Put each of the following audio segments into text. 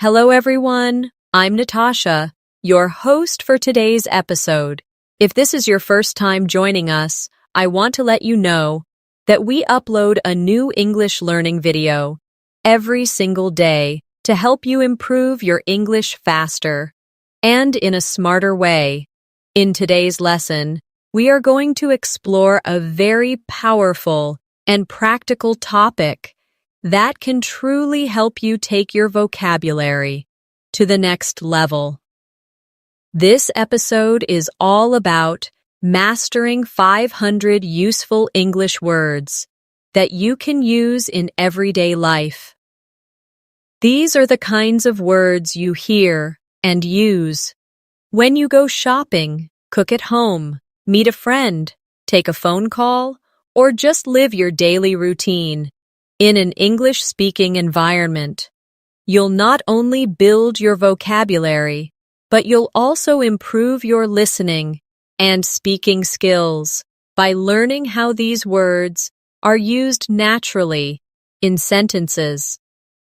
Hello, everyone. I'm Natasha, your host for today's episode. If this is your first time joining us, I want to let you know that we upload a new English learning video every single day to help you improve your English faster and in a smarter way. In today's lesson, we are going to explore a very powerful and practical topic that can truly help you take your vocabulary to the next level. This episode is all about mastering 500 useful English words that you can use in everyday life. These are the kinds of words you hear and use when you go shopping, cook at home, meet a friend, take a phone call, or just live your daily routine. In an English-speaking environment, you'll not only build your vocabulary, but you'll also improve your listening and speaking skills by learning how these words are used naturally in sentences.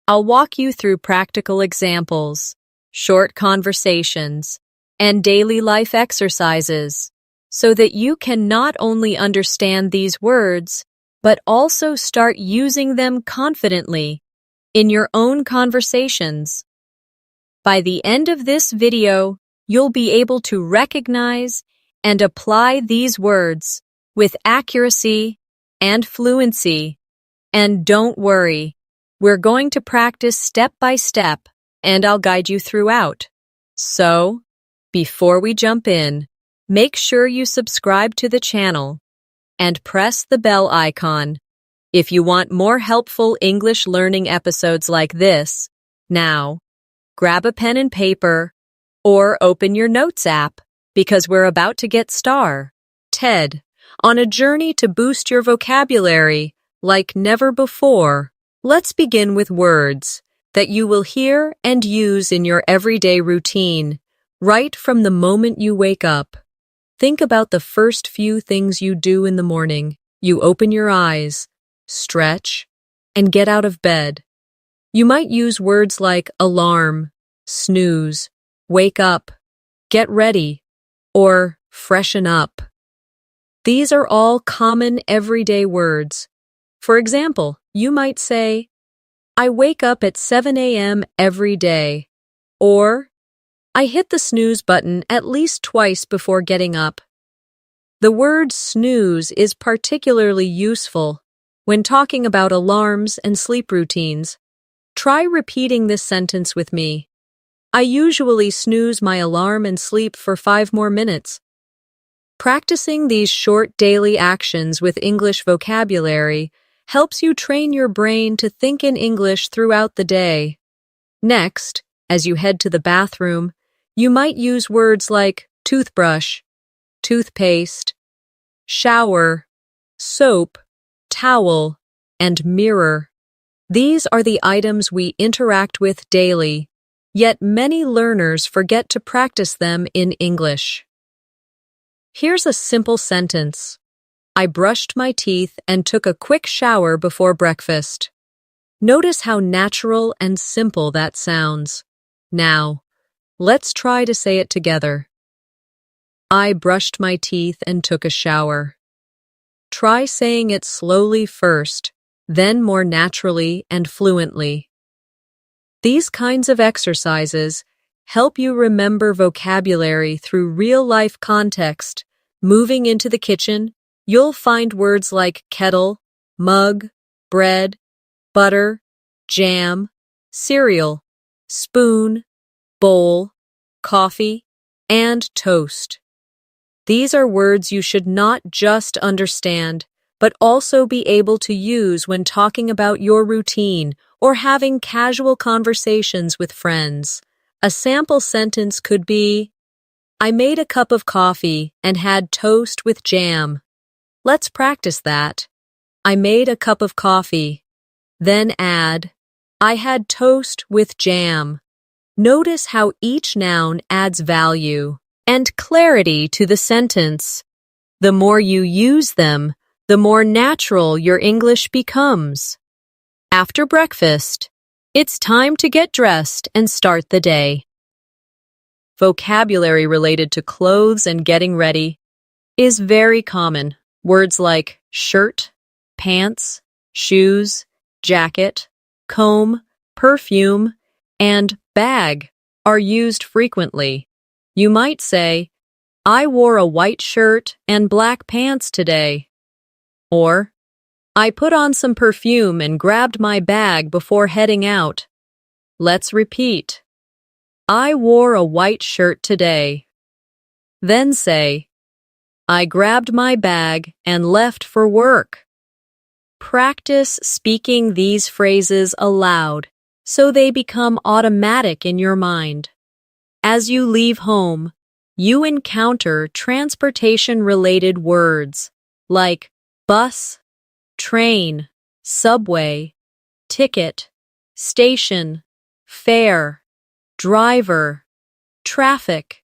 I'll walk you through practical examples, short conversations, and daily life exercises so that you can not only understand these words, but also start using them confidently in your own conversations. By the end of this video, you'll be able to recognize and apply these words with accuracy and fluency. And don't worry, we're going to practice step by step, and I'll guide you throughout. So, before we jump in, make sure you subscribe to the channel and press the bell icon if you want more helpful English learning episodes like this. Now, grab a pen and paper or open your notes app because we're about to get started on a journey to boost your vocabulary like never before. Let's begin with words that you will hear and use in your everyday routine right from the moment you wake up. Think about the first few things you do in the morning. You open your eyes, stretch, and get out of bed. You might use words like alarm, snooze, wake up, get ready, or freshen up. These are all common everyday words. For example, you might say, I wake up at 7 a.m. every day, or I hit the snooze button at least twice before getting up. The word snooze is particularly useful when talking about alarms and sleep routines. Try repeating this sentence with me. I usually snooze my alarm and sleep for 5 more minutes. Practicing these short daily actions with English vocabulary helps you train your brain to think in English throughout the day. Next, as you head to the bathroom, you might use words like toothbrush, toothpaste, shower, soap, towel, and mirror. These are the items we interact with daily, yet many learners forget to practice them in English. Here's a simple sentence. I brushed my teeth and took a quick shower before breakfast. Notice how natural and simple that sounds. Now, let's try to say it together. I brushed my teeth and took a shower. Try saying it slowly first, then more naturally and fluently. These kinds of exercises help you remember vocabulary through real-life context. Moving into the kitchen, you'll find words like kettle, mug, bread, butter, jam, cereal, spoon, bowl, coffee, and toast. These are words you should not just understand, but also be able to use when talking about your routine or having casual conversations with friends. A sample sentence could be, I made a cup of coffee and had toast with jam. Let's practice that. I made a cup of coffee. Then add, I had toast with jam. Notice how each noun adds value and clarity to the sentence. The more you use them, the more natural your English becomes. After breakfast, It's time to get dressed and start the day. Vocabulary related to clothes and getting ready is very common. Words like shirt, pants, shoes, jacket, comb, perfume, and bag are used frequently. You might say, I wore a white shirt and black pants today. Or, I put on some perfume and grabbed my bag before heading out. Let's repeat. I wore a white shirt today. Then say, I grabbed my bag and left for work. Practice speaking these phrases aloud so they become automatic in your mind. As you leave home, you encounter transportation-related words like bus, train, subway, ticket, station, fare, driver, traffic,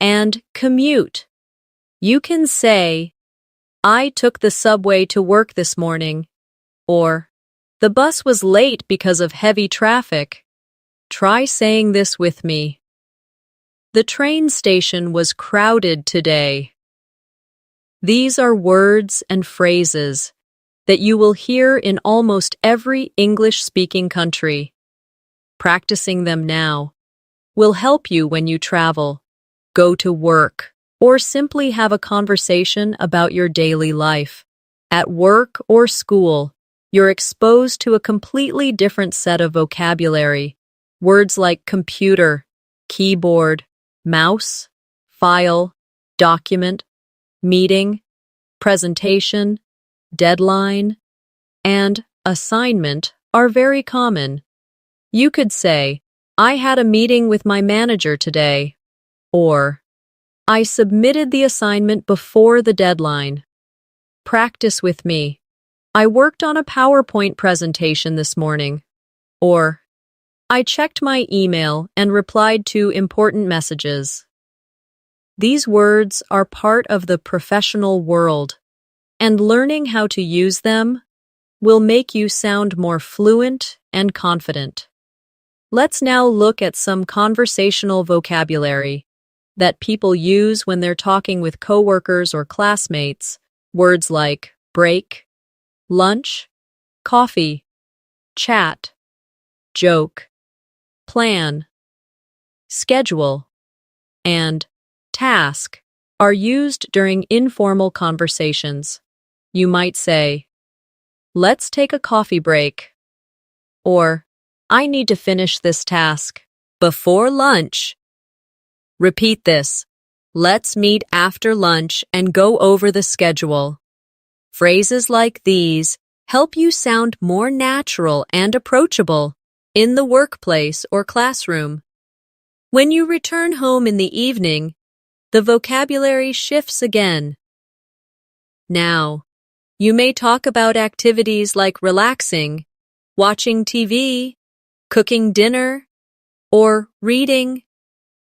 and commute. You can say, I took the subway to work this morning, or the bus was late because of heavy traffic. Try saying this with me. The train station was crowded today. These are words and phrases that you will hear in almost every English-speaking country. Practicing them now will help you when you travel, go to work, or simply have a conversation about your daily life. At work or school, you're exposed to a completely different set of vocabulary. Words like computer, keyboard, mouse, file, document, meeting, presentation, deadline, and assignment are very common. You could say, I had a meeting with my manager today, or I submitted the assignment before the deadline. Practice with me. I worked on a PowerPoint presentation this morning, or I checked my email and replied to important messages. These words are part of the professional world, and learning how to use them will make you sound more fluent and confident. Let's now look at some conversational vocabulary that people use when they're talking with coworkers or classmates. Words like break, lunch, coffee, chat, joke, plan, schedule, and task are used during informal conversations. You might say, let's take a coffee break, or I need to finish this task before lunch. Repeat this. Let's meet after lunch and go over the schedule. Phrases like these help you sound more natural and approachable in the workplace or classroom. When you return home in the evening, the vocabulary shifts again. Now, you may talk about activities like relaxing, watching TV, cooking dinner, or reading.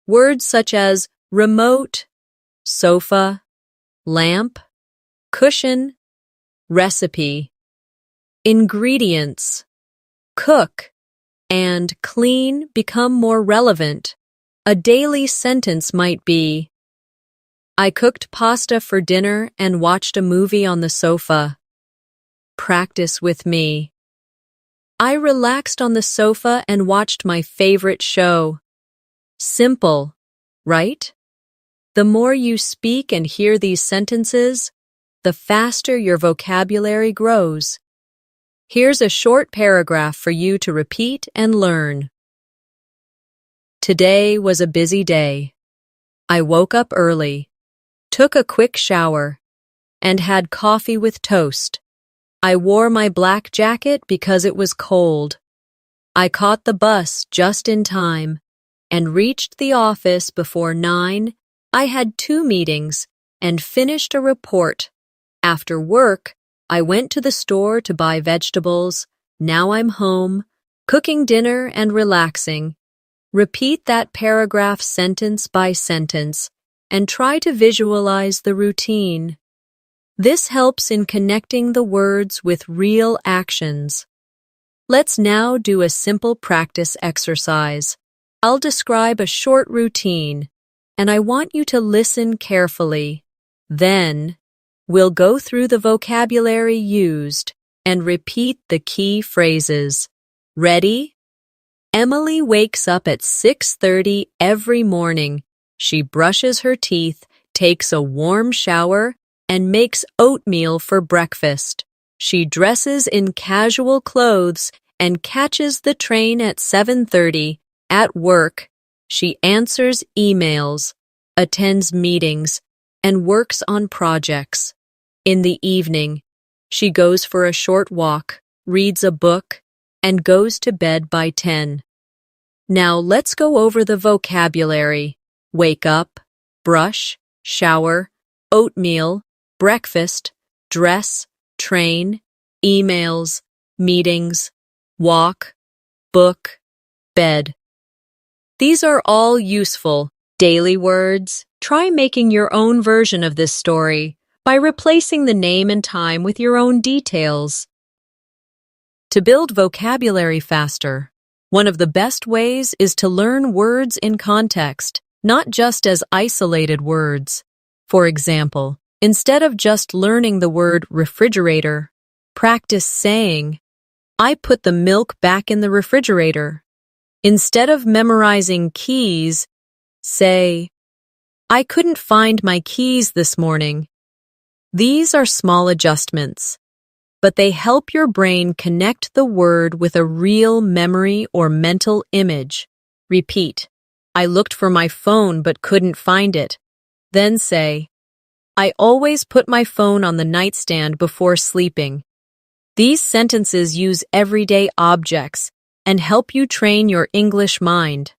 Words such as remote, sofa, lamp, cushion, recipe, ingredients, cook, and clean become more relevant. A daily sentence might be, I cooked pasta for dinner and watched a movie on the sofa. Practice with me. I relaxed on the sofa and watched my favorite show. Simple, right? The more you speak and hear these sentences, the faster your vocabulary grows. Here's a short paragraph for you to repeat and learn. Today was a busy day. I woke up early, took a quick shower, and had coffee with toast. I wore my black jacket because it was cold. I caught the bus just in time and reached the office before 9. I had 2 meetings and finished a report. After work, I went to the store to buy vegetables. Now I'm home, cooking dinner and relaxing. Repeat that paragraph sentence by sentence and try to visualize the routine. This helps in connecting the words with real actions. Let's now do a simple practice exercise. I'll describe a short routine, and I want you to listen carefully. Then, we'll go through the vocabulary used and repeat the key phrases. Ready? Emily wakes up at 6:30 every morning. She brushes her teeth, takes a warm shower, and makes oatmeal for breakfast. She dresses in casual clothes and catches the train at 7:30. At work, she answers emails, attends meetings, and works on projects. In the evening, she goes for a short walk, reads a book, and goes to bed by 10. Now let's go over the vocabulary. Wake up, brush, shower, oatmeal, breakfast, dress, train, emails, meetings, walk, book, bed. These are all useful daily words. Try making your own version of this story by replacing the name and time with your own details. To build vocabulary faster, one of the best ways is to learn words in context, not just as isolated words. For example, instead of just learning the word refrigerator, practice saying, "I put the milk back in the refrigerator." Instead of memorizing keys, say, "I couldn't find my keys this morning." These are small adjustments, but they help your brain connect the word with a real memory or mental image. Repeat, "I looked for my phone but couldn't find it." Then say, "I always put my phone on the nightstand before sleeping." These sentences use everyday objects and help you train your English mind.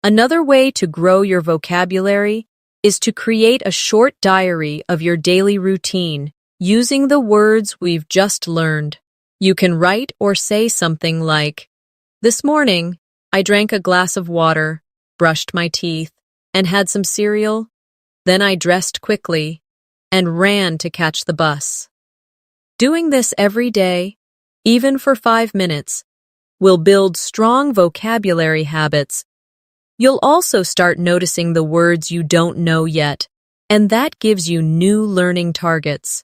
Another way to grow your vocabulary is to create a short diary of your daily routine using the words we've just learned. You can write or say something like, "This morning, I drank a glass of water, brushed my teeth, and had some cereal. Then I dressed quickly and ran to catch the bus." Doing this every day, even for 5 minutes, will build strong vocabulary habits. You'll also start noticing the words you don't know yet, and that gives you new learning targets.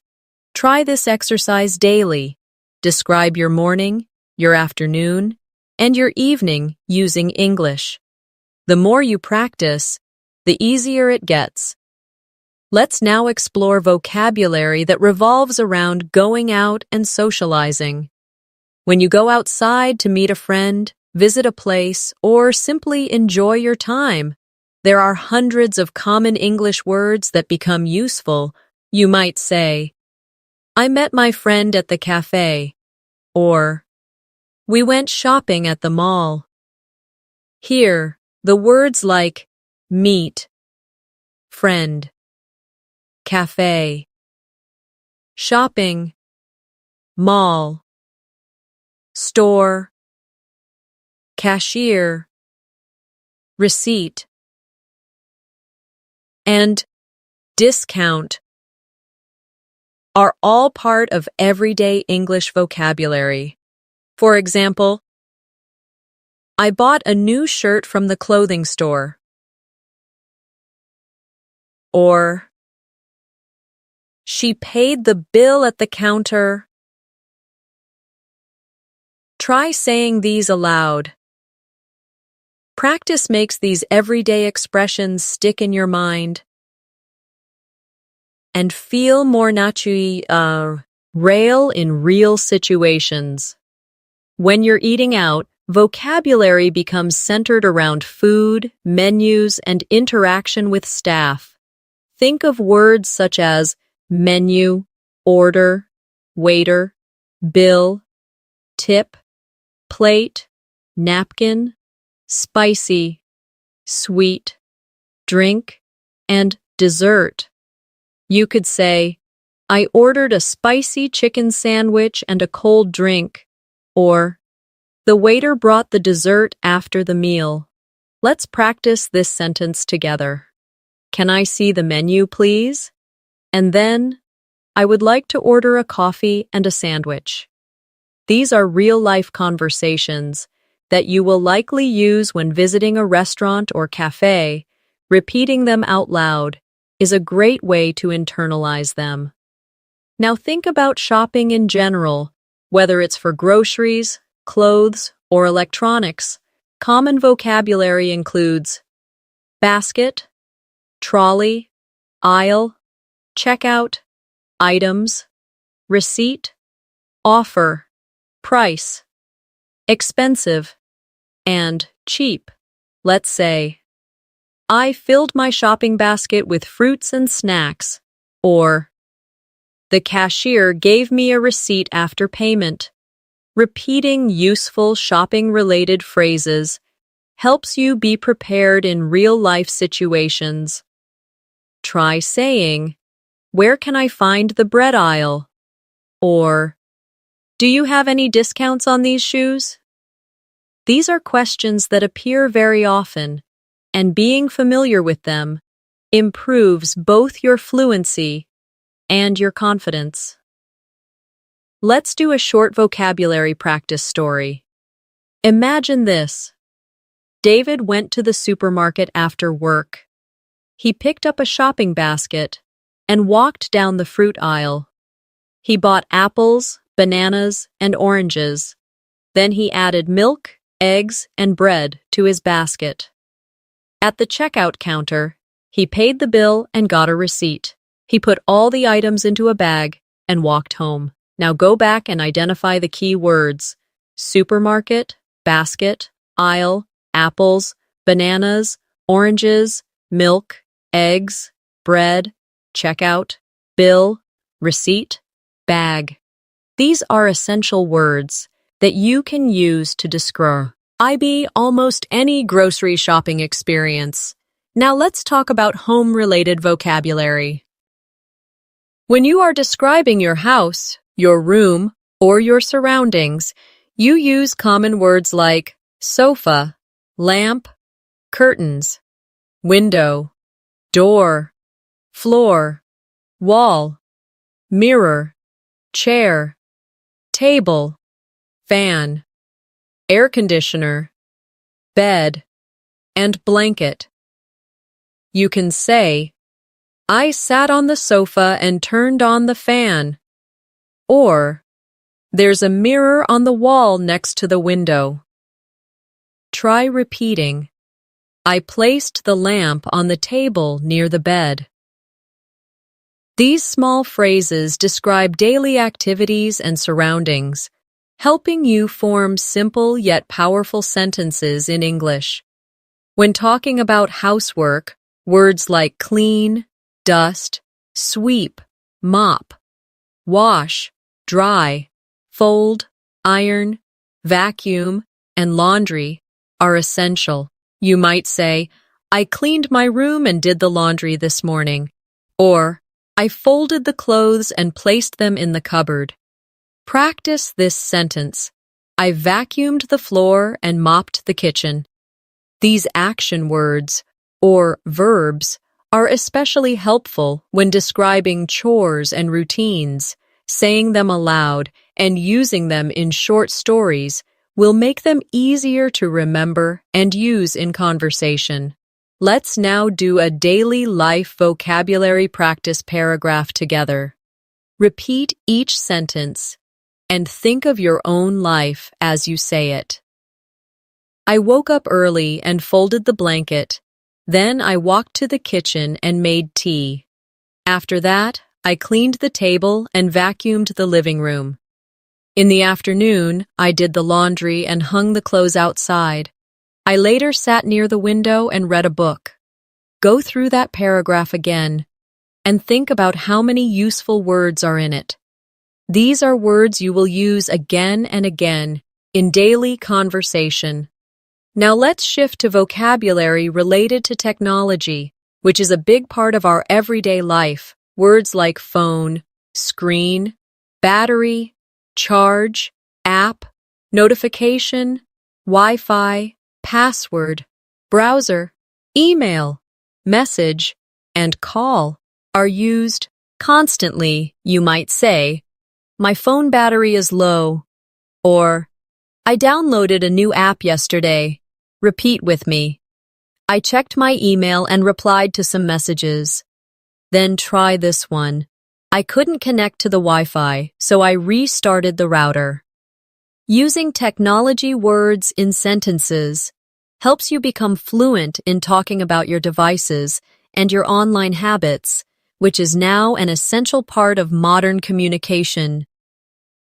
Try this exercise daily. Describe your morning, your afternoon, and your evening using English. The more you practice, the easier it gets. Let's now explore vocabulary that revolves around going out and socializing. When you go outside to meet a friend, visit a place, or simply enjoy your time, there are hundreds of common English words that become useful. You might say, "I met my friend at the cafe," or "We went shopping at the mall." Here, the words like meet, friend, cafe, shopping, mall, store, cashier, receipt, and discount are all part of everyday English vocabulary. For example, "I bought a new shirt from the clothing store," or "She paid the bill at the counter." Try saying these aloud. Practice makes these everyday expressions stick in your mind and feel more real in real situations. When you're eating out, vocabulary becomes centered around food, menus, and interaction with staff. Think of words such as menu, order, waiter, bill, tip, plate, napkin, spicy, sweet, drink, and dessert. You could say, "I ordered a spicy chicken sandwich and a cold drink," or "The waiter brought the dessert after the meal." Let's practice this sentence together. "Can I see the menu, please?" And then, "I would like to order a coffee and a sandwich." These are real-life conversations that you will likely use when visiting a restaurant or cafe. Repeating them out loud is a great way to internalize them. Now think about shopping in general, whether it's for groceries, clothes, or electronics. Common vocabulary includes basket, trolley, aisle, checkout, items, receipt, offer, price, expensive, and cheap. Let's say, I filled my shopping basket with fruits and snacks, or the cashier gave me a receipt after payment. Repeating useful shopping-related phrases helps you be prepared in real-life situations. Try saying, "Where can I find the bread aisle?" Or, "Do you have any discounts on these shoes?" These are questions that appear very often, and being familiar with them improves both your fluency and your confidence. Let's do a short vocabulary practice story. Imagine this. David went to the supermarket after work. He picked up a shopping basket and walked down the fruit aisle. He bought apples, bananas, and oranges. Then he added milk, eggs, and bread to his basket. At the checkout counter, he paid the bill and got a receipt. He put all the items into a bag and walked home. Now go back and identify the key words: supermarket, basket, aisle, apples, bananas, oranges, milk, eggs, bread, checkout, bill, receipt, bag. These are essential words that you can use to describe almost any grocery shopping experience. Now let's talk about home-related vocabulary. When you are describing your house, your room, or your surroundings, you use common words like sofa, lamp, curtains, window, door, floor, wall, mirror, chair, table, fan, air conditioner, bed, and blanket. You can say, "I sat on the sofa and turned on the fan," or, "There's a mirror on the wall next to the window." Try repeating, "I placed the lamp on the table near the bed." These small phrases describe daily activities and surroundings, helping you form simple yet powerful sentences in English. When talking about housework, words like clean, dust, sweep, mop, wash, dry, fold, iron, vacuum, and laundry are essential. You might say, "I cleaned my room and did the laundry this morning," or "I folded the clothes and placed them in the cupboard." Practice this sentence: "I vacuumed the floor and mopped the kitchen." These action words, or verbs, are especially helpful when describing chores and routines. Saying them aloud and using them in short stories will make them easier to remember and use in conversation. Let's now do a daily life vocabulary practice paragraph together. Repeat each sentence and think of your own life as you say it. I woke up early and folded the blanket. Then I walked to the kitchen and made tea. After that, I cleaned the table and vacuumed the living room. In the afternoon, I did the laundry and hung the clothes outside. I later sat near the window and read a book. Go through that paragraph again and think about how many useful words are in it. These are words you will use again and again in daily conversation. Now let's shift to vocabulary related to technology, which is a big part of our everyday life. Words like phone, screen, battery, charge, app, notification, Wi-Fi, password, browser, email, message, and call are used constantly. You might say, "My phone battery is low," Or, I downloaded a new app yesterday. Repeat with me. I checked my email and replied to some messages. Then try this one. I couldn't connect to the Wi-Fi, so I restarted the router. Using technology words in sentences helps you become fluent in talking about your devices and your online habits, which is now an essential part of modern communication.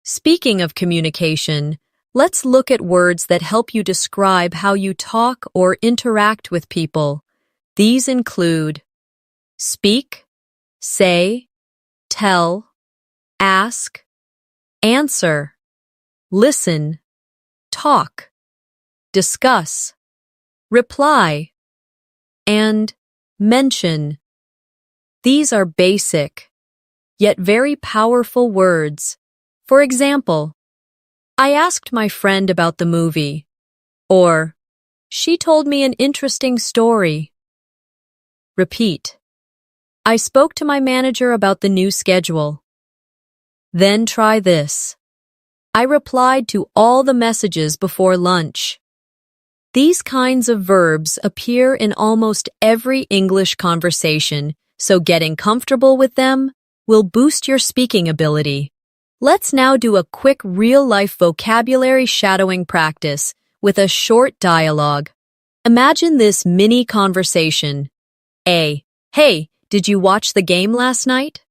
Speaking of communication, let's look at words that help you describe how you talk or interact with people. These include speak, say, tell, ask, answer, listen, talk, discuss, reply, and mention. These are basic, yet very powerful words. For example, I asked my friend about the movie, or she told me an interesting story. Repeat. I spoke to my manager about the new schedule. Then try this. I replied to all the messages before lunch. These kinds of verbs appear in almost every English conversation, so getting comfortable with them will boost your speaking ability. Let's now do a quick real-life vocabulary shadowing practice with a short dialogue. Imagine this mini conversation. A. Hey, did you watch the game last night?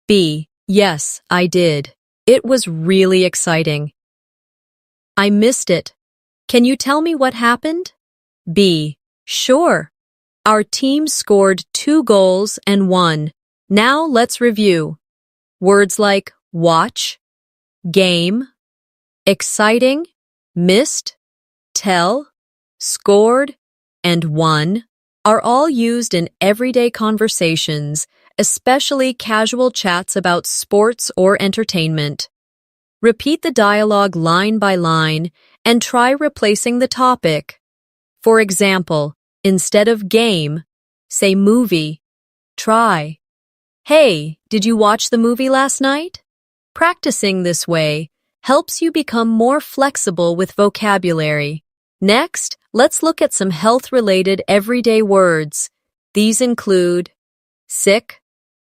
B. Yes, I did. It was really exciting. I missed it. Can you tell me what happened? B. Sure. Our team scored 2 goals and won. Now let's review. Words like watch, game, exciting, missed, tell, scored, and won are all used in everyday conversations, especially casual chats about sports or entertainment. Repeat the dialogue line by line and try replacing the topic. For example, instead of game, say movie. Try, hey, did you watch the movie last night? Practicing this way helps you become more flexible with vocabulary. Next, let's look at some health-related everyday words. These include sick,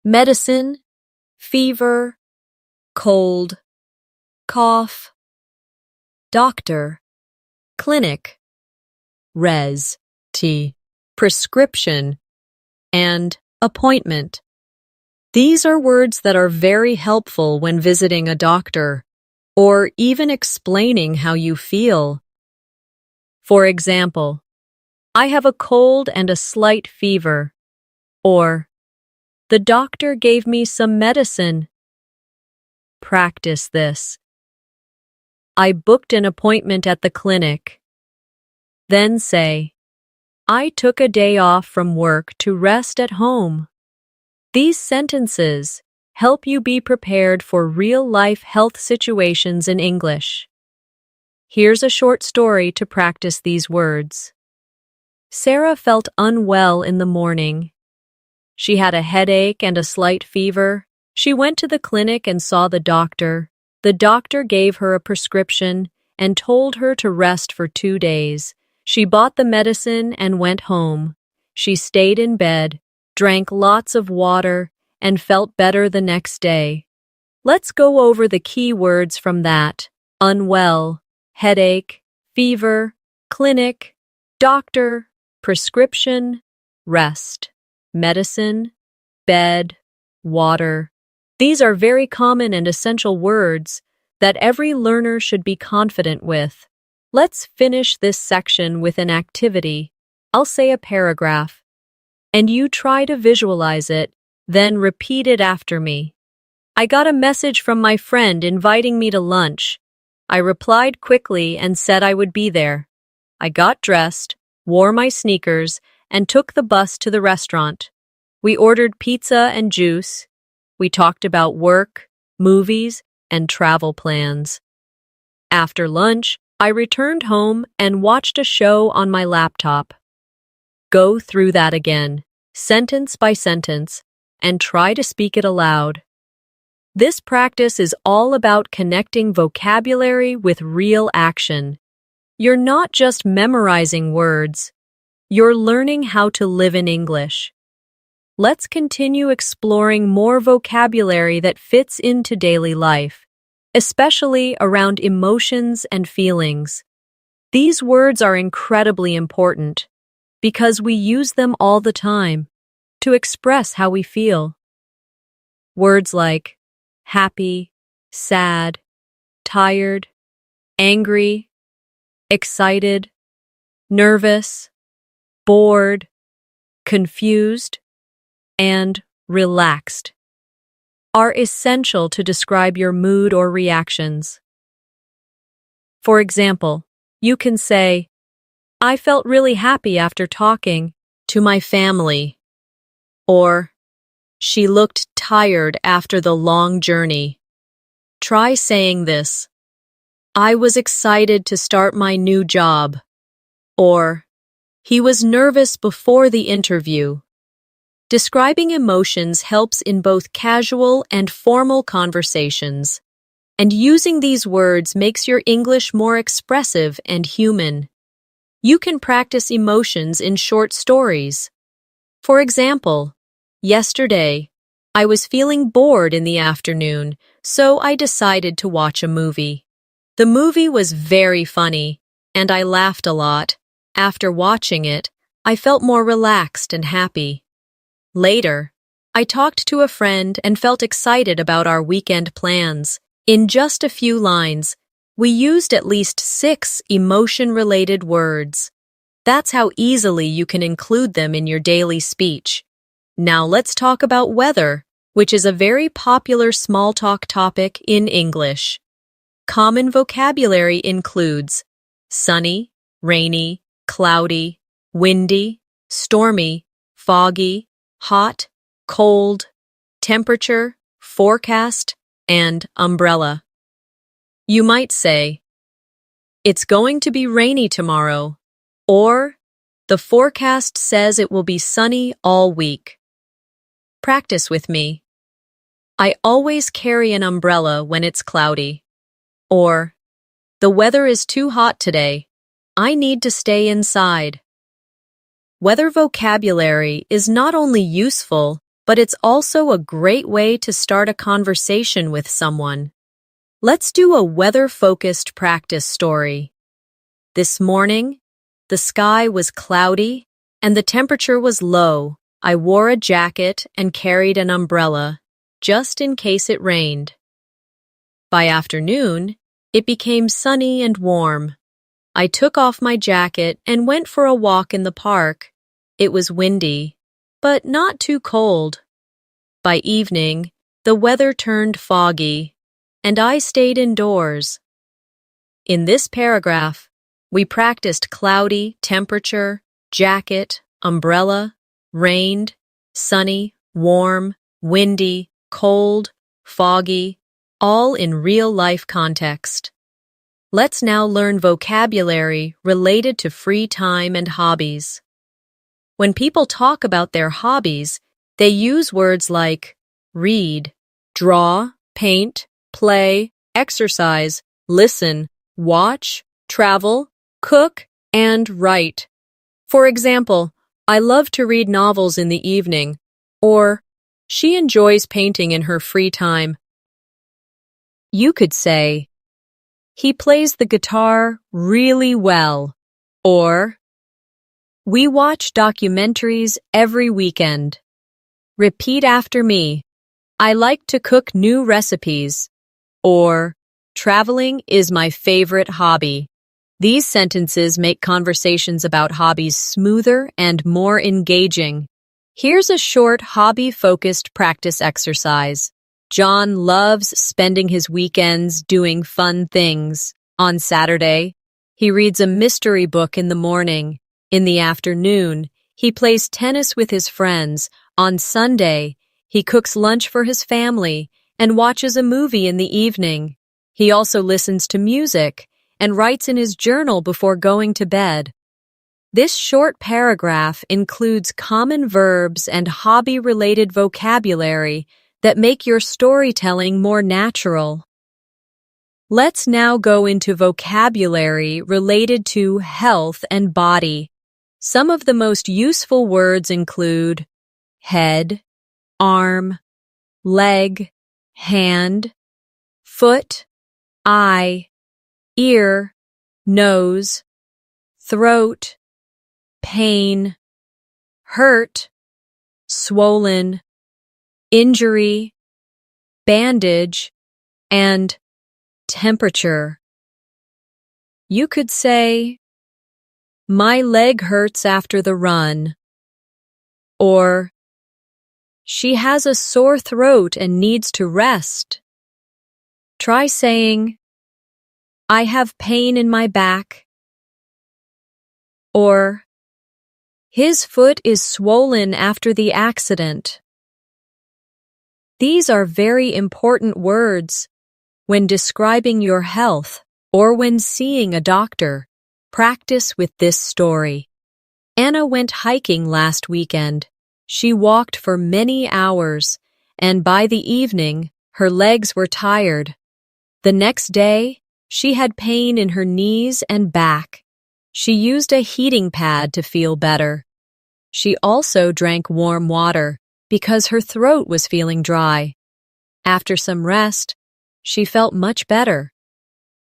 medicine, fever, cold, cough, doctor, clinic, prescription, and appointment. These are words that are very helpful when visiting a doctor or even explaining how you feel. For example, I have a cold and a slight fever, or the doctor gave me some medicine. Practice this. I booked an appointment at the clinic. Then say, I took a day off from work to rest at home. These sentences help you be prepared for real-life health situations in English. Here's a short story to practice these words. Sarah felt unwell in the morning. She had a headache and a slight fever. She went to the clinic and saw the doctor. The doctor gave her a prescription and told her to rest for 2 days. She bought the medicine and went home. She stayed in bed, drank lots of water, and felt better the next day. Let's go over the key words from that. Unwell, headache, fever, clinic, doctor, prescription, rest, medicine, bed, water. These are very common and essential words that every learner should be confident with. Let's finish this section with an activity. I'll say a paragraph, and you try to visualize it, then repeat it after me. I got a message from my friend inviting me to lunch. I replied quickly and said I would be there. I got dressed, wore my sneakers, and took the bus to the restaurant. We ordered pizza and juice. We talked about work, movies, and travel plans. After lunch, I returned home and watched a show on my laptop. Go through that again, sentence by sentence, and try to speak it aloud. This practice is all about connecting vocabulary with real action. You're not just memorizing words, you're learning how to live in English. Let's continue exploring more vocabulary that fits into daily life, especially around emotions and feelings. These words are incredibly important because we use them all the time to express how we feel. Words like happy, sad, tired, angry, excited, nervous, bored, confused, and relaxed are essential to describe your mood or reactions. For example, you can say, I felt really happy after talking to my family, or she looked tired after the long journey. Try saying this. I was excited to start my new job. Or, he was nervous before the interview. Describing emotions helps in both casual and formal conversations, and using these words makes your English more expressive and human. You can practice emotions in short stories. For example, yesterday, I was feeling bored in the afternoon, so I decided to watch a movie. The movie was very funny, and I laughed a lot. After watching it, I felt more relaxed and happy. Later, I talked to a friend and felt excited about our weekend plans. In just a few lines, we used at least 6 emotion-related words. That's how easily you can include them in your daily speech. Now let's talk about weather, which is a very popular small talk topic in English. Common vocabulary includes sunny, rainy, cloudy, windy, stormy, foggy, hot, cold, temperature, forecast, and umbrella. You might say, it's going to be rainy tomorrow, or the forecast says it will be sunny all week. Practice with me. I always carry an umbrella when it's cloudy. Or, the weather is too hot today. I need to stay inside. Weather vocabulary is not only useful, but it's also a great way to start a conversation with someone. Let's do a weather-focused practice story. This morning, the sky was cloudy and the temperature was low. I wore a jacket and carried an umbrella, just in case it rained. By afternoon, it became sunny and warm. I took off my jacket and went for a walk in the park. It was windy, but not too cold. By evening, the weather turned foggy, and I stayed indoors. In this paragraph, we practiced cloudy, temperature, jacket, umbrella, rained, sunny, warm, windy, cold, foggy, all in real-life context. Let's now learn vocabulary related to free time and hobbies. When people talk about their hobbies, they use words like read, draw, paint, play, exercise, listen, watch, travel, cook, and write. For example, I love to read novels in the evening, or she enjoys painting in her free time. You could say, he plays the guitar really well, or we watch documentaries every weekend. Repeat after me. I like to cook new recipes, or traveling is my favorite hobby. These sentences make conversations about hobbies smoother and more engaging. Here's a short hobby-focused practice exercise. John loves spending his weekends doing fun things. On Saturday, he reads a mystery book in the morning. In the afternoon, he plays tennis with his friends. On Sunday, he cooks lunch for his family and watches a movie in the evening. He also listens to music and writes in his journal before going to bed. This short paragraph includes common verbs and hobby-related vocabulary that make your storytelling more natural. Let's now go into vocabulary related to health and body. Some of the most useful words include head, arm, leg, hand, foot, eye, ear, nose, throat, pain, hurt, swollen, injury, bandage, and temperature. You could say, "My leg hurts after the run," or "She has a sore throat and needs to rest." Try saying, "I have pain in my back," or "His foot is swollen after the accident." These are very important words when describing your health or when seeing a doctor. Practice with this story. Anna went hiking last weekend. She walked for many hours, and by the evening, her legs were tired. The next day, she had pain in her knees and back. She used a heating pad to feel better. She also drank warm water because her throat was feeling dry. After some rest, she felt much better.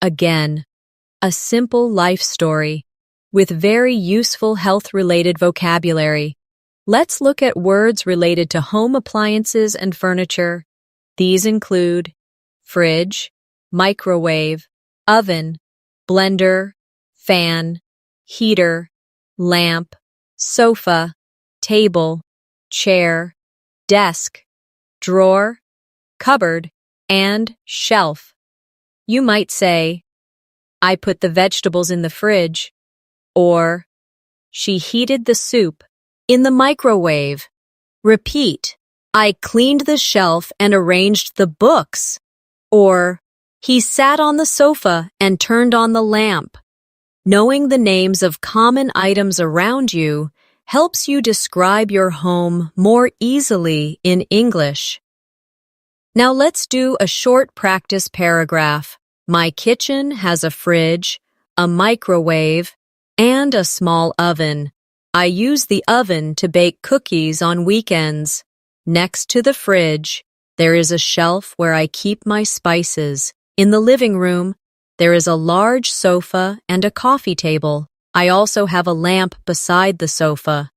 Again, a simple life story with very useful health-related vocabulary. Let's look at words related to home appliances and furniture. These include fridge, microwave, oven, blender, fan, heater, lamp, sofa, table, chair, desk, drawer, cupboard, and shelf. You might say, "I put the vegetables in the fridge," or "She heated the soup in the microwave." Repeat, "I cleaned the shelf and arranged the books," or "He sat on the sofa and turned on the lamp." Knowing the names of common items around you helps you describe your home more easily in English. Now let's do a short practice paragraph. My kitchen has a fridge, a microwave, and a small oven. I use the oven to bake cookies on weekends. Next to the fridge, there is a shelf where I keep my spices. In the living room, there is a large sofa and a coffee table. I also have a lamp beside the sofa,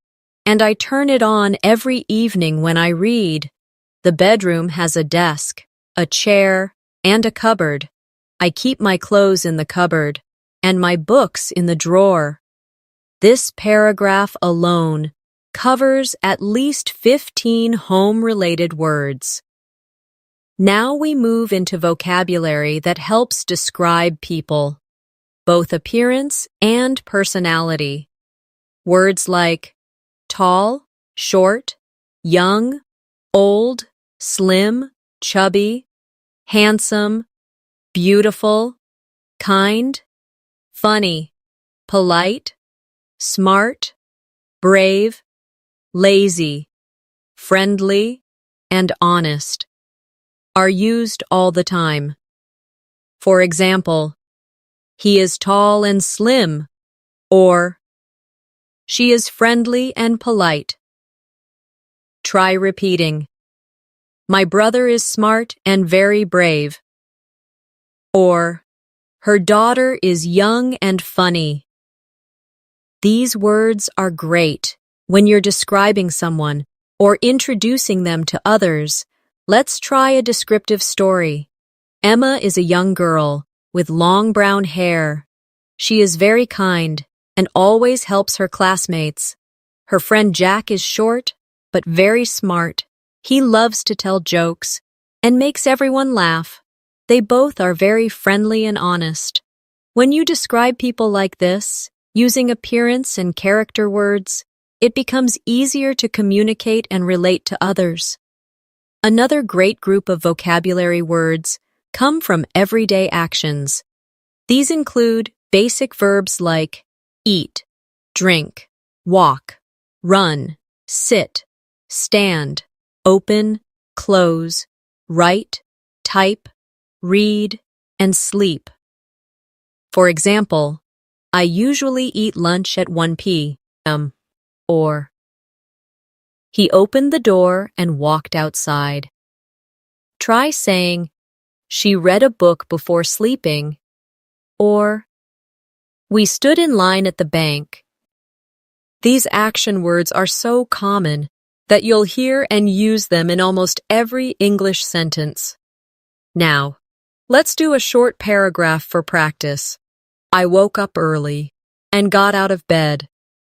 and I turn it on every evening when I read. The bedroom has a desk, a chair, and a cupboard. I keep my clothes in the cupboard and my books in the drawer. This paragraph alone covers at least 15 home-related words. Now we move into vocabulary that helps describe people, both appearance and personality. Words like tall, short, young, old, slim, chubby, handsome, beautiful, kind, funny, polite, smart, brave, lazy, friendly, and honest are used all the time. For example, he is tall and slim, or she is friendly and polite. Try repeating, my brother is smart and very brave, or her daughter is young and funny. These words are great when you're describing someone or introducing them to others. Let's try a descriptive story. Emma is a young girl with long brown hair. She is very kind and always helps her classmates. Her friend Jack is short but very smart. He loves to tell jokes and makes everyone laugh. They both are very friendly and honest. When you describe people like this, using appearance and character words, it becomes easier to communicate and relate to others. Another great group of vocabulary words come from everyday actions. These include basic verbs like eat, drink, walk, run, sit, stand, open, close, write, type, read, and sleep. For example, I usually eat lunch at 1 p.m. Or, he opened the door and walked outside. Try saying, she read a book before sleeping. Or, we stood in line at the bank. These action words are so common that you'll hear and use them in almost every English sentence. Now, let's do a short paragraph for practice. I woke up early and got out of bed.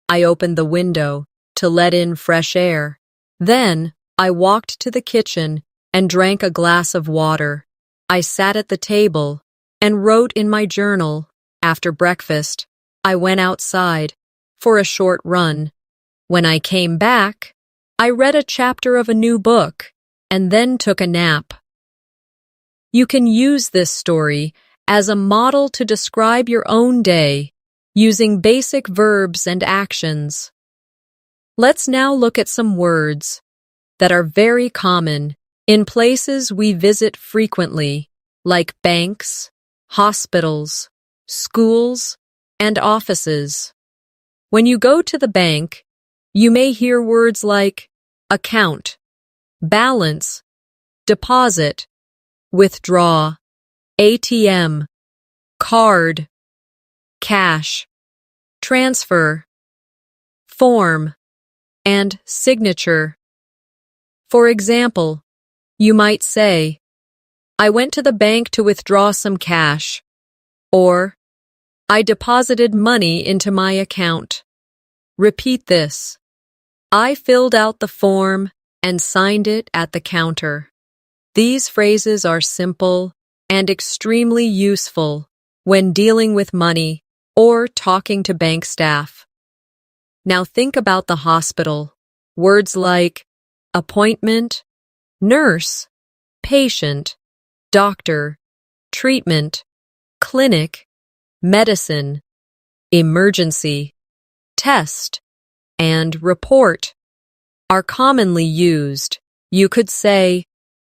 I opened the window to let in fresh air. Then, I walked to the kitchen and drank a glass of water. I sat at the table and wrote in my journal. After breakfast, I went outside for a short run. When I came back, I read a chapter of a new book and then took a nap. You can use this story as a model to describe your own day using basic verbs and actions. Let's now look at some words that are very common in places we visit frequently, like banks, hospitals, schools, and offices. When you go to the bank, you may hear words like account, balance, deposit, withdraw, ATM, card, cash, transfer, form, and signature. For example, you might say, I went to the bank to withdraw some cash, or I deposited money into my account. Repeat this. I filled out the form and signed it at the counter. These phrases are simple and extremely useful when dealing with money or talking to bank staff. Now think about the hospital. Words like appointment, nurse, patient, doctor, treatment, clinic, medicine, emergency, test, and report are commonly used. You could say,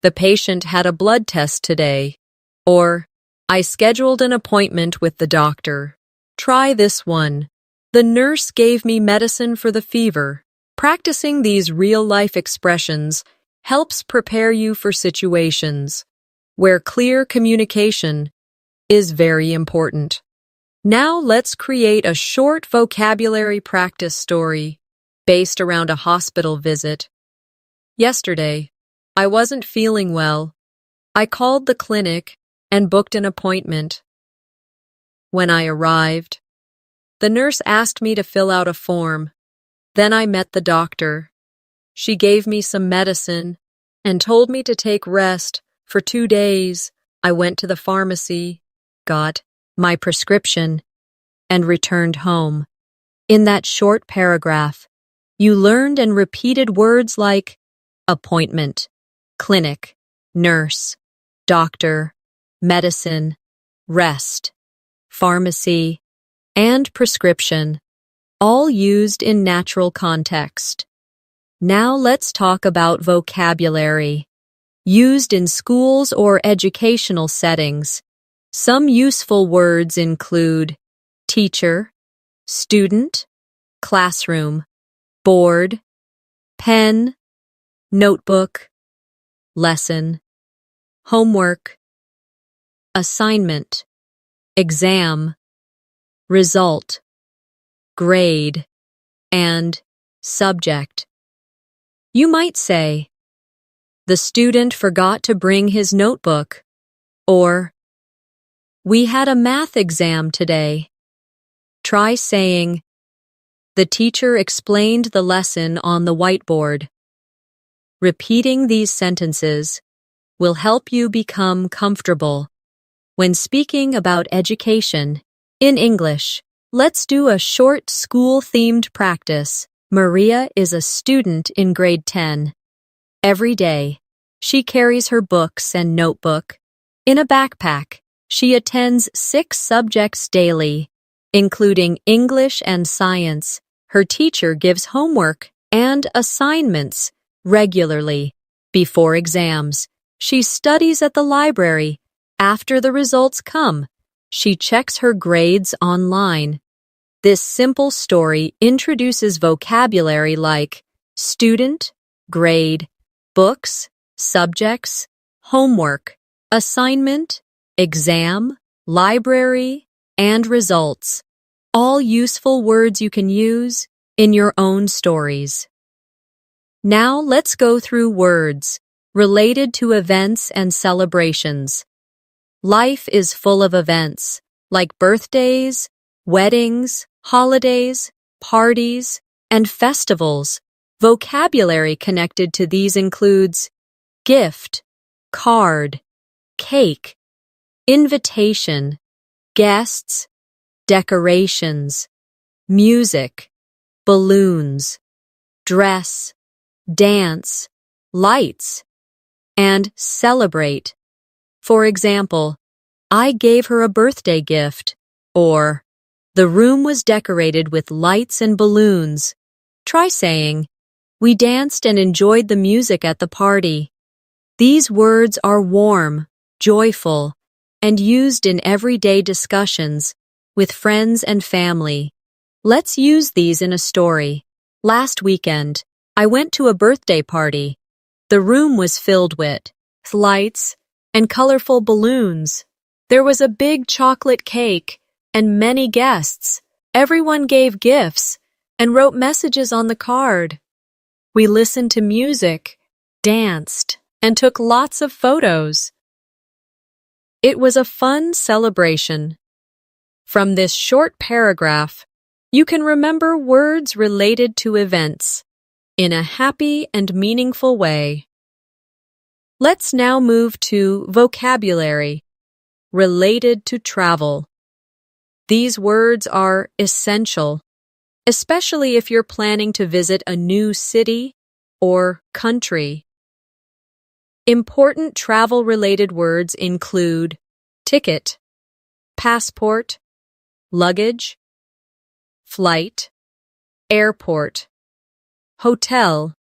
the patient had a blood test today, or I scheduled an appointment with the doctor. Try this one. The nurse gave me medicine for the fever. Practicing these real-life expressions helps prepare you for situations where clear communication is very important. Now let's create a short vocabulary practice story based around a hospital visit. Yesterday, I wasn't feeling well. I called the clinic and booked an appointment. When I arrived, the nurse asked me to fill out a form. Then I met the doctor. She gave me some medicine and told me to take rest for 2 days. I went to the pharmacy, got my prescription, and returned home. In that short paragraph, you learned and repeated words like appointment, clinic, nurse, doctor, medicine, rest, pharmacy, and prescription, all used in natural context. Now let's talk about vocabulary. Used in schools or educational settings, some useful words include teacher, student, classroom, board, pen, notebook, lesson, homework, assignment, exam, result, grade, and subject. You might say, the student forgot to bring his notebook, or we had a math exam today. Try saying, the teacher explained the lesson on the whiteboard. Repeating these sentences will help you become comfortable when speaking about education in English. Let's do a short school-themed practice. Maria is a student in grade 10. Every day, she carries her books and notebook in a backpack. She attends 6 subjects daily, including English and science. Her teacher gives homework and assignments regularly before exams. She studies at the library. After the results come, she checks her grades online. This simple story introduces vocabulary like student, grade, books, subjects, homework, assignment, exam, library, and results. All useful words you can use in your own stories. Now let's go through words related to events and celebrations. Life is full of events, like birthdays, weddings, holidays, parties, and festivals. Vocabulary connected to these includes gift, card, cake, invitation, guests, decorations, music, balloons, dress, dance, lights, and celebrate. For example, I gave her a birthday gift, or the room was decorated with lights and balloons. Try saying, we danced and enjoyed the music at the party. These words are warm, joyful, and used in everyday discussions with friends and family. Let's use these in a story. Last weekend, I went to a birthday party. The room was filled with lights and colorful balloons. There was a big chocolate cake and many guests. Everyone gave gifts and wrote messages on the card. We listened to music, danced, and took lots of photos. It was a fun celebration. From this short paragraph, you can remember words related to events in a happy and meaningful way. Let's now move to vocabulary related to travel. These words are essential, especially if you're planning to visit a new city or country. Important travel-related words include ticket, passport, luggage, flight, airport, hotel,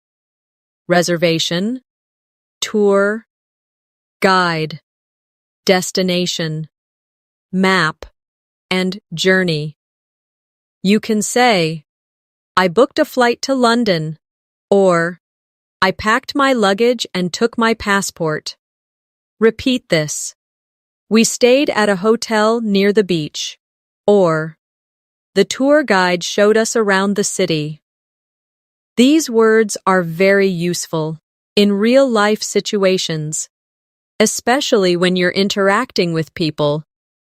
reservation, tour, guide, destination, map, and journey. You can say, I booked a flight to London, or I packed my luggage and took my passport. Repeat this. We stayed at a hotel near the beach, or the tour guide showed us around the city. These words are very useful in real-life situations, especially when you're interacting with people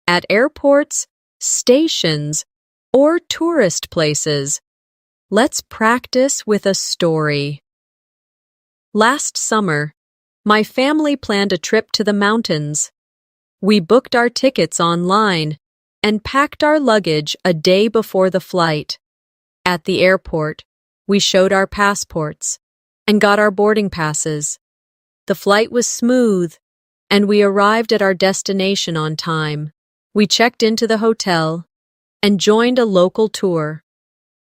at airports, stations, or tourist places. Let's practice with a story. Last summer, my family planned a trip to the mountains. We booked our tickets online and packed our luggage a day before the flight. At the airport, we showed our passports and got our boarding passes. The flight was smooth, and we arrived at our destination on time. We checked into the hotel and joined a local tour.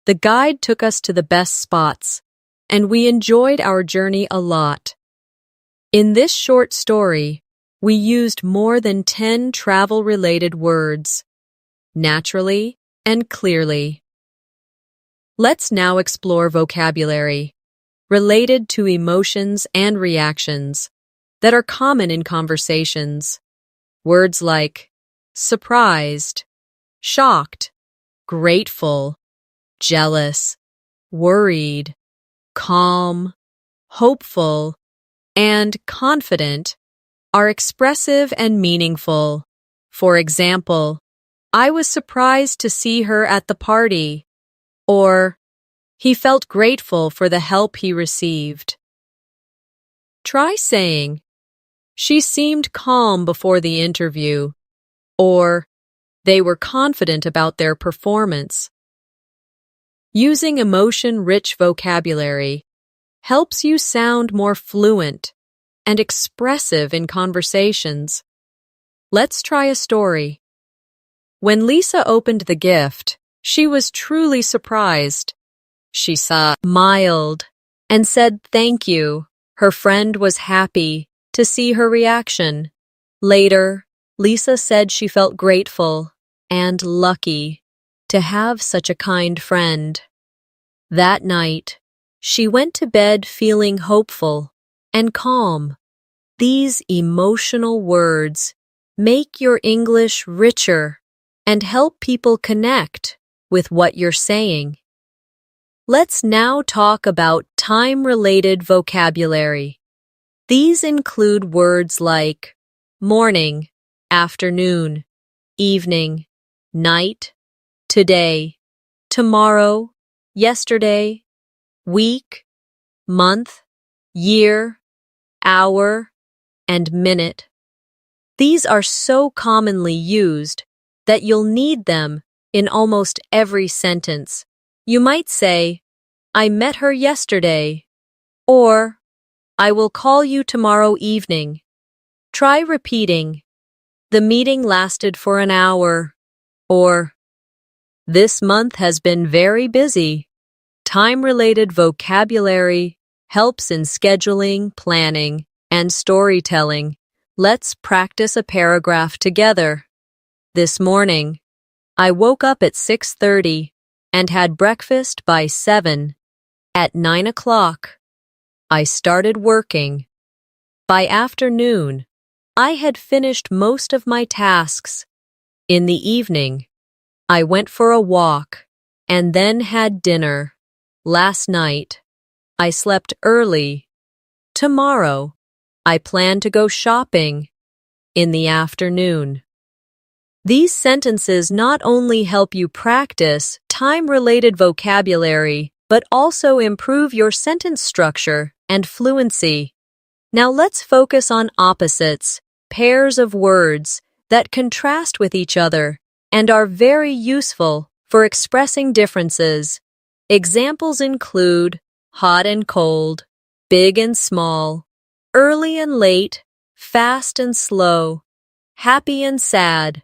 The guide took us to the best spots, and we enjoyed our journey a lot. In this short story, we used more than 10 travel-related words, naturally and clearly. Let's now explore vocabulary related to emotions and reactions that are common in conversations. Words like surprised, shocked, grateful, jealous, worried, calm, hopeful, and confident are expressive and meaningful. For example, I was surprised to see her at the party, or he felt grateful for the help he received. Try saying, she seemed calm before the interview, or they were confident about their performance. Using emotion-rich vocabulary helps you sound more fluent and expressive in conversations. Let's try a story. When Lisa opened the gift, she was truly surprised. She smiled and said thank you. Her friend was happy to see her reaction. Later, Lisa said she felt grateful and lucky to have such a kind friend. That night, she went to bed feeling hopeful and calm. These emotional words make your English richer and help people connect with what you're saying. Let's now talk about time-related vocabulary. These include words like morning, afternoon, evening, night, today, tomorrow, yesterday, week, month, year, hour, and minute. These are so commonly used that you'll need them in almost every sentence. You might say, I met her yesterday, or I will call you tomorrow evening. Try repeating, the meeting lasted for an hour, or this month has been very busy. Time-related vocabulary helps in scheduling, planning, and storytelling. Let's practice a paragraph together. This morning, I woke up at 6:30 and had breakfast by 7. At 9 o'clock, I started working. By afternoon, I had finished most of my tasks. In the evening, I went for a walk and then had dinner. Last night, I slept early. Tomorrow, I plan to go shopping. In the afternoon. These sentences not only help you practice time-related vocabulary, but also improve your sentence structure and fluency. Now let's focus on opposites, pairs of words that contrast with each other and are very useful for expressing differences. Examples include hot and cold, big and small, early and late, fast and slow, happy and sad,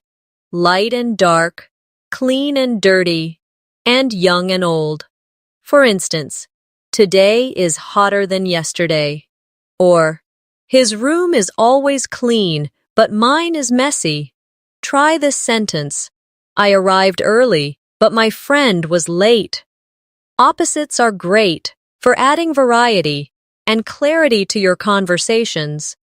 light and dark, clean and dirty, and young and old. For instance, today is hotter than yesterday. Or, his room is always clean, but mine is messy. Try this sentence. I arrived early, but my friend was late. Opposites are great for adding variety and clarity to your conversations.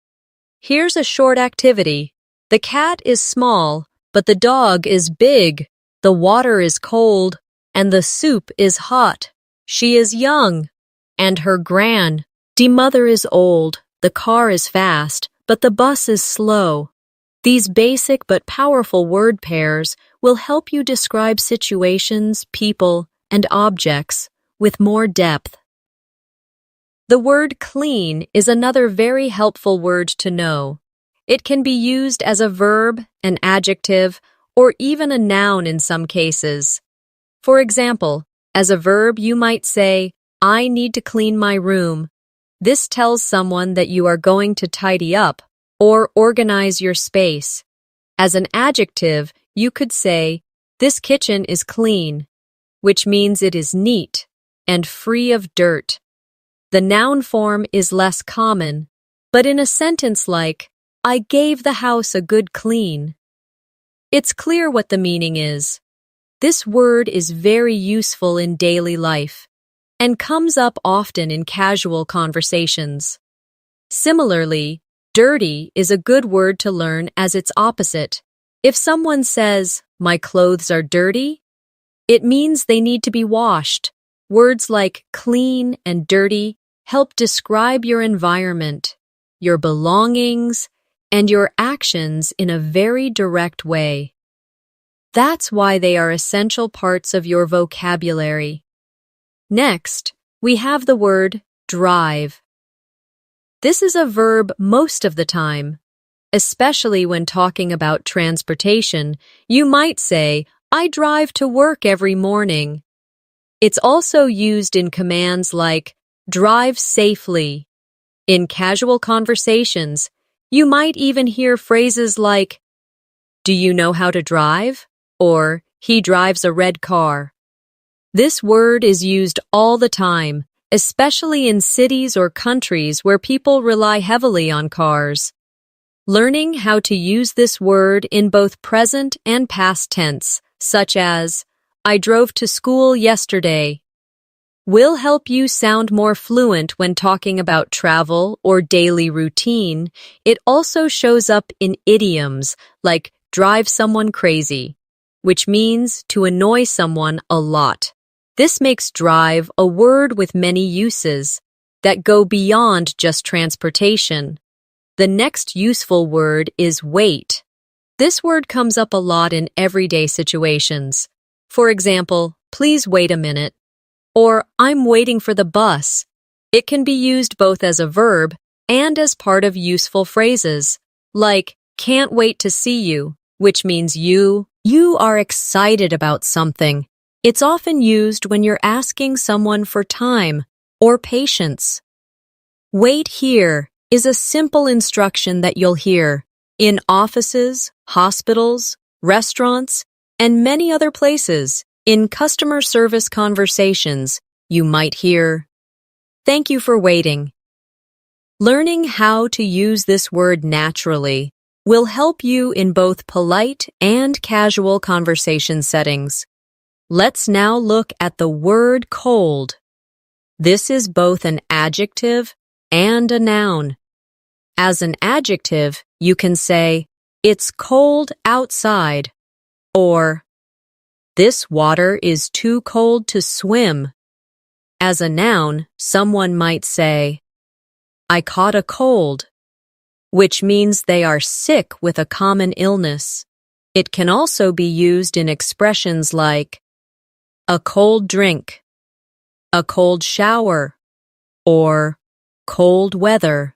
Here's a short activity. The cat is small, but the dog is big. The water is cold, and the soup is hot. She is young, and her grandmother is old. The car is fast, but the bus is slow. These basic but powerful word pairs will help you describe situations, people, and objects with more depth. The word clean is another very helpful word to know. It can be used as a verb, an adjective, or even a noun in some cases. For example, as a verb you might say, I need to clean my room. This tells someone that you are going to tidy up or organize your space. As an adjective, you could say, this kitchen is clean, which means it is neat and free of dirt. The noun form is less common, but in a sentence like, I gave the house a good clean, it's clear what the meaning is. This word is very useful in daily life and comes up often in casual conversations. Similarly, dirty is a good word to learn as its opposite. If someone says, my clothes are dirty, it means they need to be washed. Words like clean and dirty help describe your environment, your belongings, and your actions in a very direct way. That's why they are essential parts of your vocabulary. Next, we have the word drive. This is a verb most of the time. Especially when talking about transportation, you might say, I drive to work every morning. It's also used in commands like, drive safely. In casual conversations, you might even hear phrases like, do you know how to drive? Or, he drives a red car. This word is used all the time, especially in cities or countries where people rely heavily on cars. Learning how to use this word in both present and past tense, such as, I drove to school yesterday, will help you sound more fluent when talking about travel or daily routine. It also shows up in idioms like drive someone crazy, which means to annoy someone a lot. This makes drive a word with many uses that go beyond just transportation. The next useful word is wait. This word comes up a lot in everyday situations. For example, please wait a minute, or I'm waiting for the bus. It can be used both as a verb and as part of useful phrases, like can't wait to see you, which means you are excited about something. It's often used when you're asking someone for time or patience. Wait here is a simple instruction that you'll hear in offices, hospitals, restaurants, and many other places. In customer service conversations, you might hear, "Thank you for waiting." Learning how to use this word naturally will help you in both polite and casual conversation settings. Let's now look at the word cold. This is both an adjective and a noun. As an adjective, you can say, "It's cold outside," or "This water is too cold to swim." As a noun, someone might say, "I caught a cold," which means they are sick with a common illness. It can also be used in expressions like a cold drink, a cold shower, or cold weather.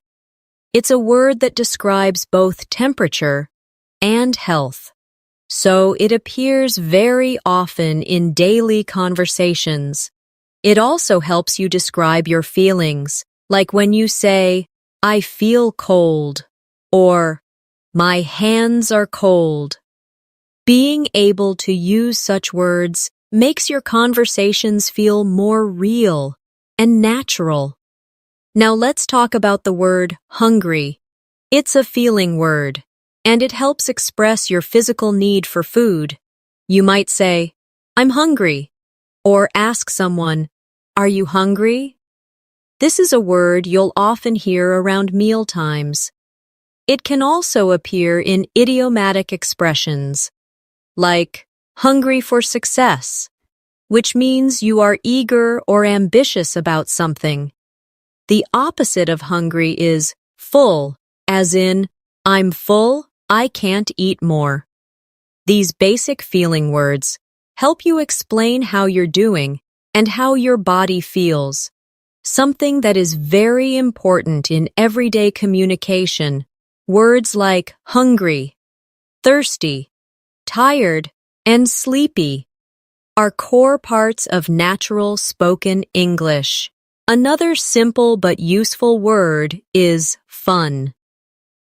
It's a word that describes both temperature and health. So it appears very often in daily conversations. It also helps you describe your feelings, like when you say, "I feel cold," or "My hands are cold." Being able to use such words makes your conversations feel more real and natural. Now let's talk about the word hungry. It's a feeling word, and it helps express your physical need for food. You might say, "I'm hungry," or ask someone, "Are you hungry?" This is a word you'll often hear around meal times. It can also appear in idiomatic expressions, like hungry for success, which means you are eager or ambitious about something. The opposite of hungry is full, as in, "I'm full, I can't eat more." These basic feeling words help you explain how you're doing and how your body feels, something that is very important in everyday communication. Words like hungry, thirsty, tired, and sleepy are core parts of natural spoken English. Another simple but useful word is fun.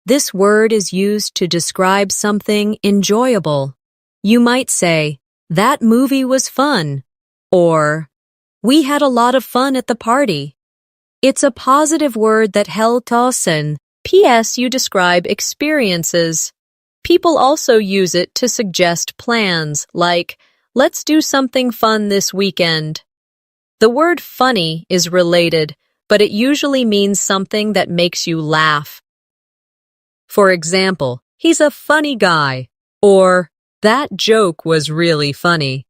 This word is used to describe something enjoyable. You might say, "That movie was fun," or "We had a lot of fun at the party." It's a positive word that helps us and P.S. you describe experiences. People also use it to suggest plans, like, "Let's do something fun this weekend." The word funny is related, but it usually means something that makes you laugh. For example, "He's a funny guy," or "That joke was really funny."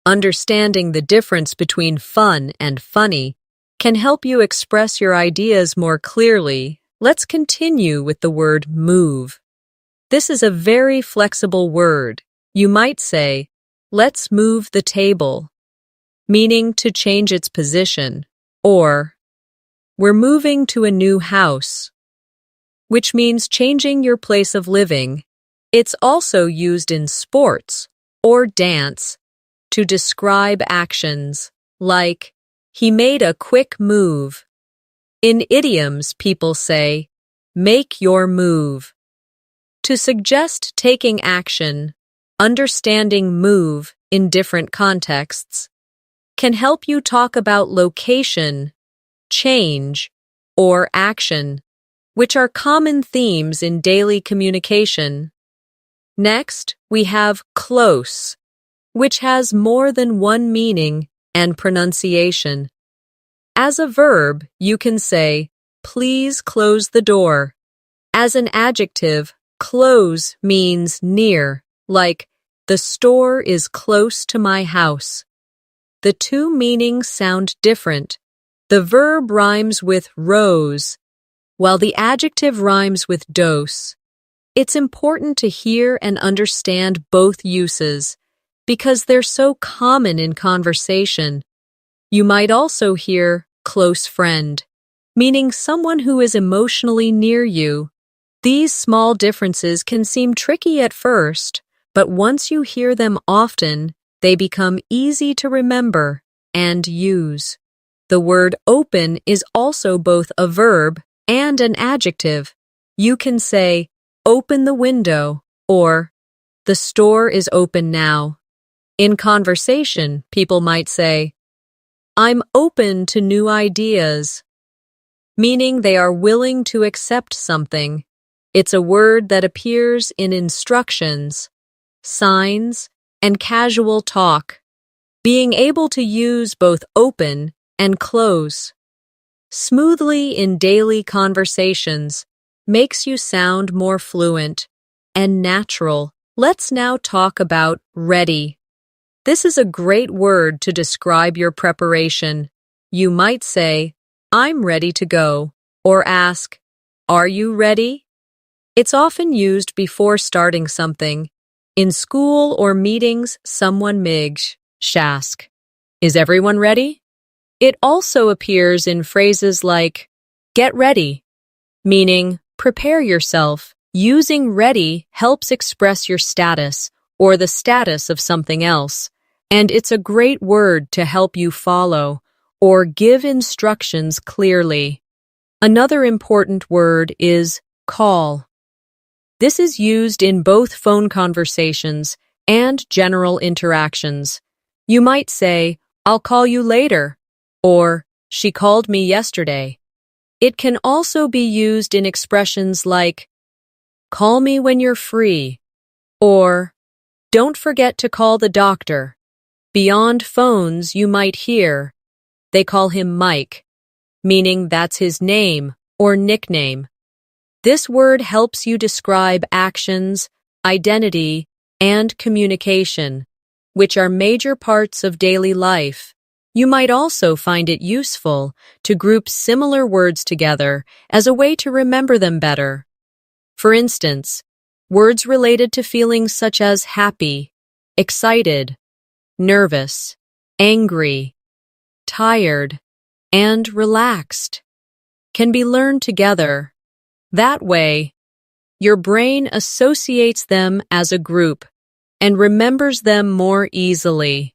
Understanding the difference between fun and funny can help you express your ideas more clearly. Let's continue with the word move. This is a very flexible word. You might say, "Let's move the table," meaning to change its position, or "We're moving to a new house," which means changing your place of living. It's also used in sports or dance to describe actions, like, "He made a quick move." In idioms, people say, "Make your move." To suggest taking action, understanding move in different contexts can help you talk about location change, or action, which are common themes in daily communication. Next, we have close, which has more than one meaning and pronunciation. As a verb, you can say, "Please close the door." As an adjective, close means near, like, "The store is close to my house." The two meanings sound different. The verb rhymes with rose, while the adjective rhymes with dose. It's important to hear and understand both uses because they're so common in conversation. You might also hear close friend, meaning someone who is emotionally near you. These small differences can seem tricky at first, but once you hear them often, they become easy to remember and use. The word open is also both a verb and an adjective. You can say, "Open the window," or "The store is open now." In conversation, people might say, "I'm open to new ideas," meaning they are willing to accept something. It's a word that appears in instructions, signs, and casual talk. Being able to use both open and close smoothly in daily conversations makes you sound more fluent and natural. Let's now talk about ready. This is a great word to describe your preparation. You might say, "I'm ready to go," or ask, "Are you ready?" It's often used before starting something. In school or meetings, someone may ask, "Is everyone ready?" It also appears in phrases like, "Get ready," meaning prepare yourself. Using ready helps express your status or the status of something else, and it's a great word to help you follow or give instructions clearly. Another important word is call. This is used in both phone conversations and general interactions. You might say, "I'll call you later," or "She called me yesterday." It can also be used in expressions like, "Call me when you're free," or "Don't forget to call the doctor." Beyond phones, you might hear, "They call him Mike," meaning that's his name or nickname. This word helps you describe actions, identity, and communication, which are major parts of daily life. You might also find it useful to group similar words together as a way to remember them better. For instance, words related to feelings such as happy, excited, nervous, angry, tired, and relaxed can be learned together. That way, your brain associates them as a group and remembers them more easily.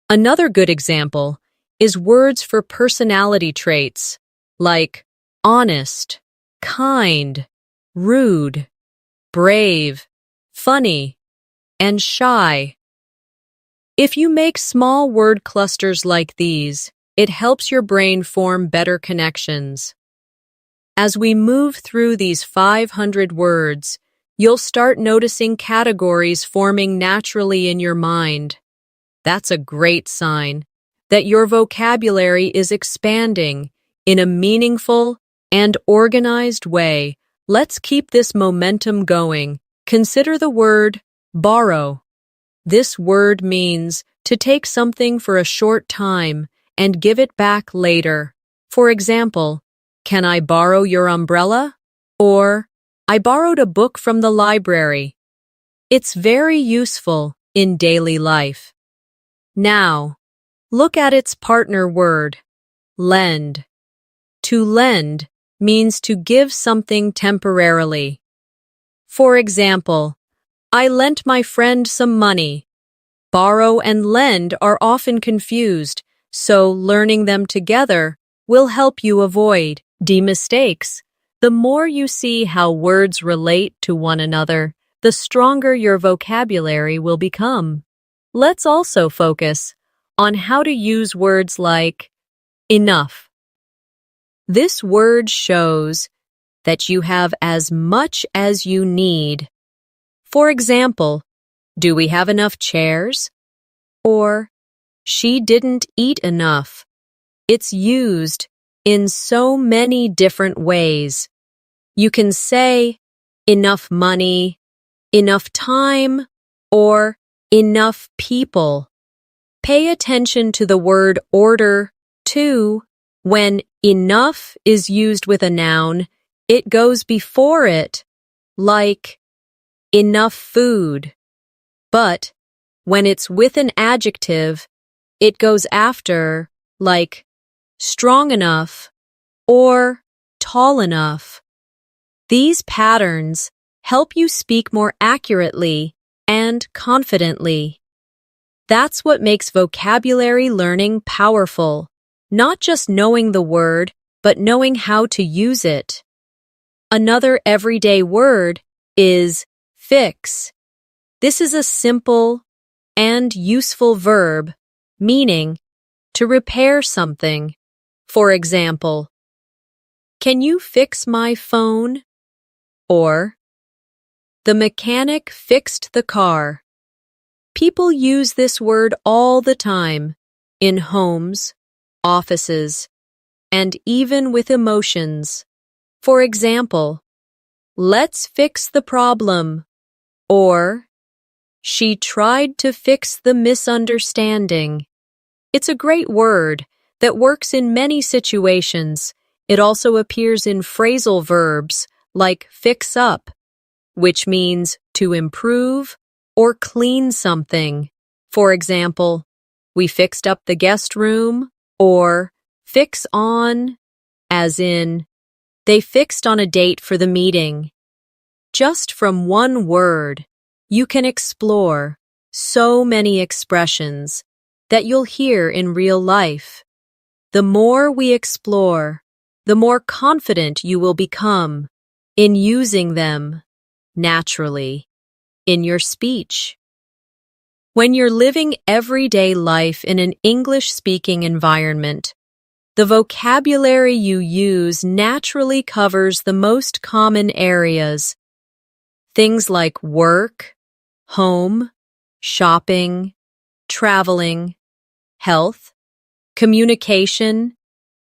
Another good example is words for personality traits like honest, kind, rude, brave, funny, and shy. If you make small word clusters like these, it helps your brain form better connections. As we move through these 500 words, you'll start noticing categories forming naturally in your mind. That's a great sign that your vocabulary is expanding in a meaningful and organized way. Let's keep this momentum going. Consider the word borrow. This word means to take something for a short time and give it back later. For example, "Can I borrow your umbrella?" Or, "I borrowed a book from the library." It's very useful in daily life. Now, look at its partner word, lend. To lend means to give something temporarily. For example, "I lent my friend some money." Borrow and lend are often confused, so learning them together will help you avoid mistakes. The more you see how words relate to one another, the stronger your vocabulary will become. Let's also focus on how to use words like enough. This word shows that you have as much as you need. For example, do we have enough chairs? Or, she didn't eat enough. It's used in so many different ways. You can say enough money, enough time, or enough people. Pay attention to the word order, too. When enough is used with a noun, it goes before it, like enough food. But when it's with an adjective, it goes after, like strong enough or tall enough. These patterns help you speak more accurately and confidently. That's what makes vocabulary learning powerful, not just knowing the word, but knowing how to use it. Another everyday word is fix. This is a simple and useful verb, meaning to repair something. For example, can you fix my phone? Or, the mechanic fixed the car. People use this word all the time, in homes, offices, and even with emotions. For example, let's fix the problem. Or, she tried to fix the misunderstanding. It's a great word that works in many situations. It also appears in phrasal verbs like fix up, which means to improve or clean something. For example, we fixed up the guest room, or fix on, as in, they fixed on a date for the meeting. Just from one word, you can explore so many expressions that you'll hear in real life. The more we explore, the more confident you will become in using them naturally in your speech. When you're living everyday life in an English-speaking environment, the vocabulary you use naturally covers the most common areas. Things like work, home, shopping, traveling, health, communication,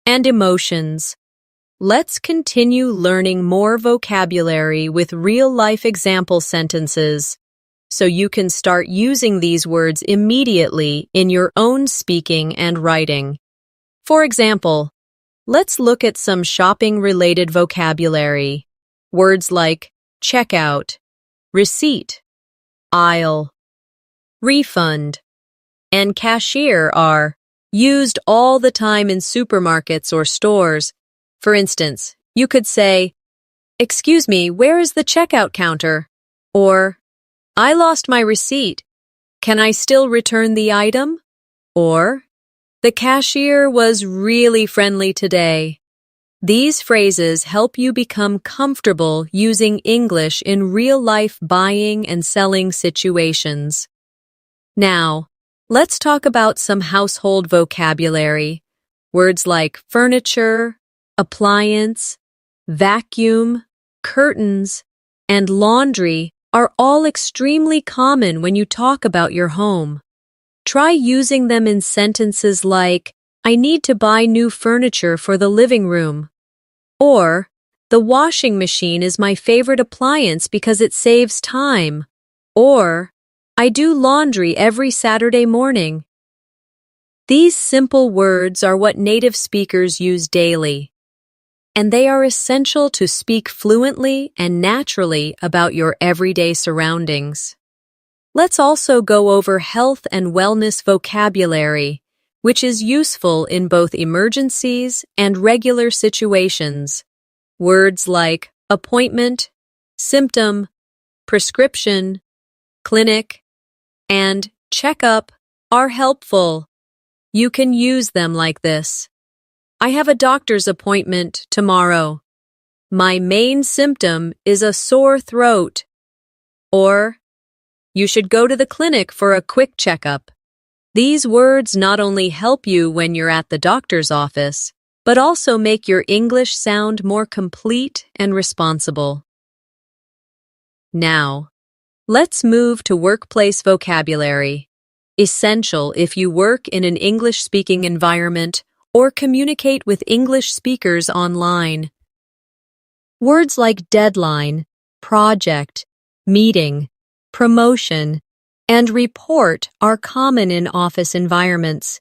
and emotions. Let's continue learning more vocabulary with real-life example sentences, so you can start using these words immediately in your own speaking and writing. For example, let's look at some shopping-related vocabulary. Words like checkout, receipt, aisle, refund, and cashier are used all the time in supermarkets or stores. For instance, you could say, "Excuse me, where is the checkout counter?" Or, "I lost my receipt. Can I still return the item?" Or, "The cashier was really friendly today." These phrases help you become comfortable using English in real-life buying and selling situations. Now, let's talk about some household vocabulary. Words like furniture, appliance, vacuum, curtains, and laundry are all extremely common when you talk about your home. Try using them in sentences like, "I need to buy new furniture for the living room." Or, "The washing machine is my favorite appliance because it saves time." Or, "I do laundry every Saturday morning." These simple words are what native speakers use daily, and they are essential to speak fluently and naturally about your everyday surroundings. Let's also go over health and wellness vocabulary, which is useful in both emergencies and regular situations. Words like appointment, symptom, prescription, clinic, and checkup are helpful. You can use them like this. "I have a doctor's appointment tomorrow. My main symptom is a sore throat." Or, "You should go to the clinic for a quick checkup." These words not only help you when you're at the doctor's office, but also make your English sound more complete and responsible. Now, let's move to workplace vocabulary. Essential if you work in an English-speaking environment or communicate with English speakers online. Words like deadline, project, meeting, promotion, and report are common in office environments.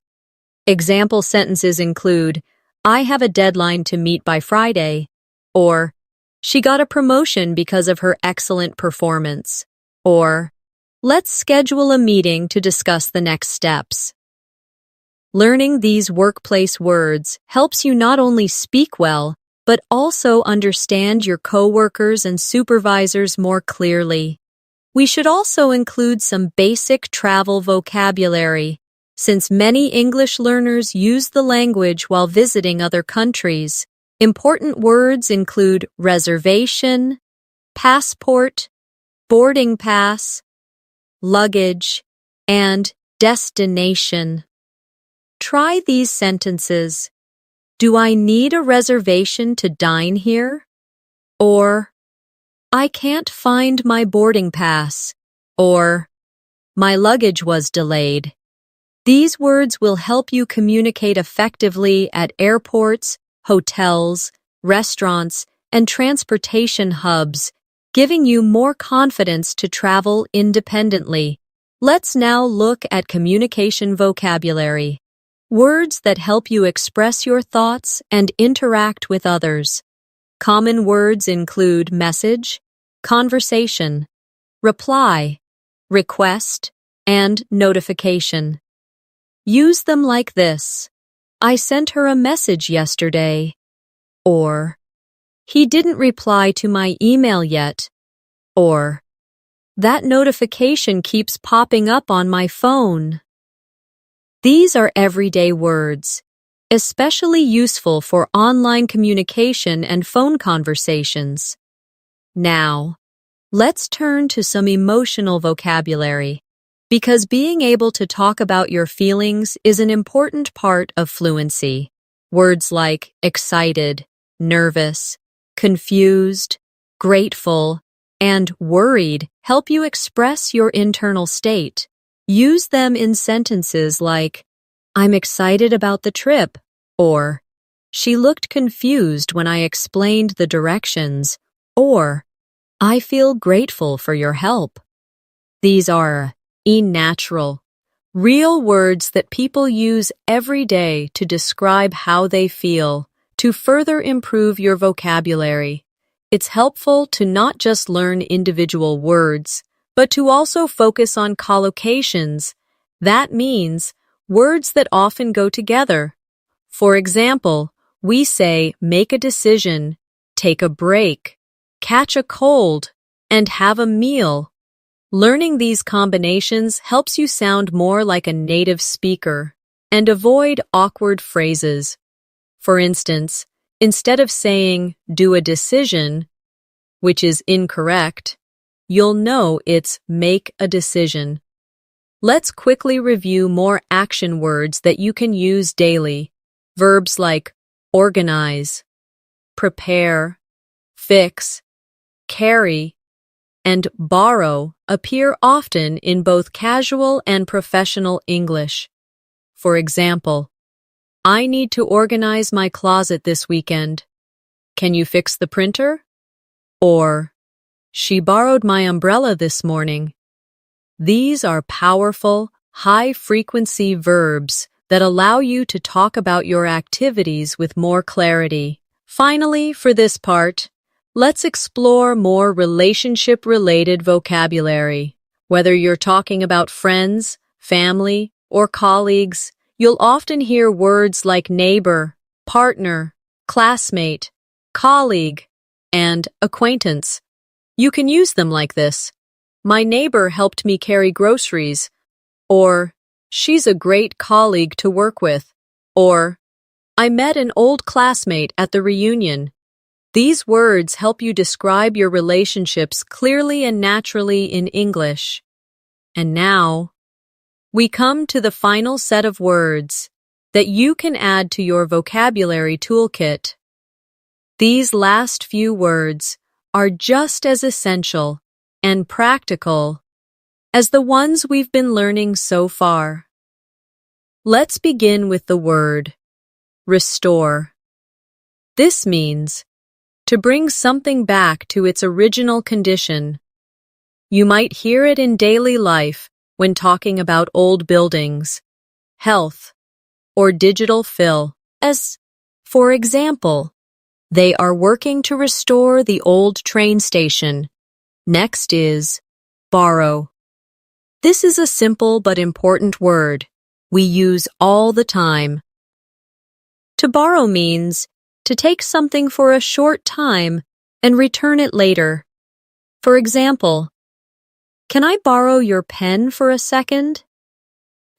Example sentences include, I have a deadline to meet by Friday, or she got a promotion because of her excellent performance, or let's schedule a meeting to discuss the next steps. Learning these workplace words helps you not only speak well, but also understand your coworkers and supervisors more clearly. We should also include some basic travel vocabulary, since many English learners use the language while visiting other countries. Important words include reservation, passport, boarding pass, luggage, and destination. Try these sentences. Do I need a reservation to dine here? Or, I can't find my boarding pass. Or, my luggage was delayed. These words will help you communicate effectively at airports, hotels, restaurants, and transportation hubs, giving you more confidence to travel independently. Let's now look at communication vocabulary. Words that help you express your thoughts and interact with others. Common words include message, conversation, reply, request, and notification. Use them like this. I sent her a message yesterday. Or, he didn't reply to my email yet. Or, that notification keeps popping up on my phone. These are everyday words, especially useful for online communication and phone conversations. Now, let's turn to some emotional vocabulary, because being able to talk about your feelings is an important part of fluency. Words like excited, nervous, confused, grateful, and worried help you express your internal state. Use them in sentences like, I'm excited about the trip, or she looked confused when I explained the directions, or I feel grateful for your help. These are natural, real words that people use every day to describe how they feel. To further improve your vocabulary, it's helpful to not just learn individual words, but to also focus on collocations. That means words that often go together. For example, we say make a decision, take a break, catch a cold, and have a meal. Learning these combinations helps you sound more like a native speaker and avoid awkward phrases. For instance, instead of saying do a decision, which is incorrect, you'll know it's make a decision. Let's quickly review more action words that you can use daily. Verbs like organize, prepare, fix, carry, and borrow appear often in both casual and professional English. For example, I need to organize my closet this weekend. Can you fix the printer? Or, she borrowed my umbrella this morning. These are powerful, high-frequency verbs that allow you to talk about your activities with more clarity. Finally, for this part, let's explore more relationship-related vocabulary. Whether you're talking about friends, family, or colleagues, you'll often hear words like neighbor, partner, classmate, colleague, and acquaintance. You can use them like this. My neighbor helped me carry groceries. Or, she's a great colleague to work with. Or, I met an old classmate at the reunion. These words help you describe your relationships clearly and naturally in English. And now, we come to the final set of words. that you can add to your vocabulary toolkit. These last few words are just as essential and practical as the ones we've been learning so far. Let's begin with the word restore. This means to bring something back to its original condition. You might hear it in daily life when talking about old buildings, health, or digital fill, as, for example, they are working to restore the old train station. Next is borrow. This is a simple but important word we use all the time. To borrow means to take something for a short time and return it later. For example, can I borrow your pen for a second?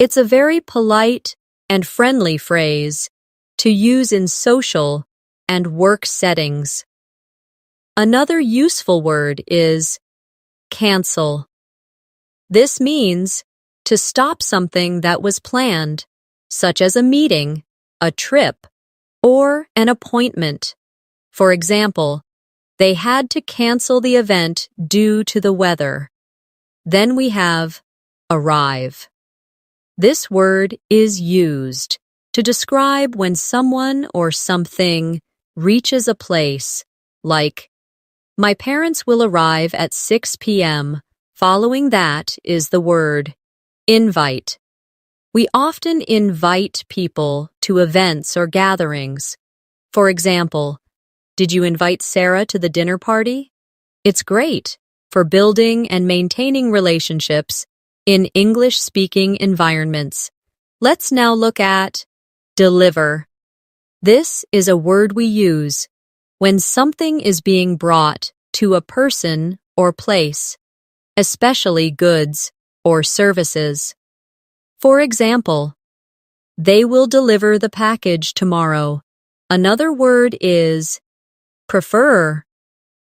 It's a very polite and friendly phrase to use in social and work settings. Another useful word is cancel. This means to stop something that was planned, such as a meeting, a trip, or an appointment. For example, they had to cancel the event due to the weather. Then we have arrive. This word is used to describe when someone or something reaches a place, like, my parents will arrive at 6 p.m. Following that is the word invite. We often invite people to events or gatherings. For example, did you invite Sarah to the dinner party? It's great for building and maintaining relationships in English-speaking environments. Let's now look at deliver. This is a word we use when something is being brought to a person or place, especially goods or services. For example, they will deliver the package tomorrow. Another word is prefer,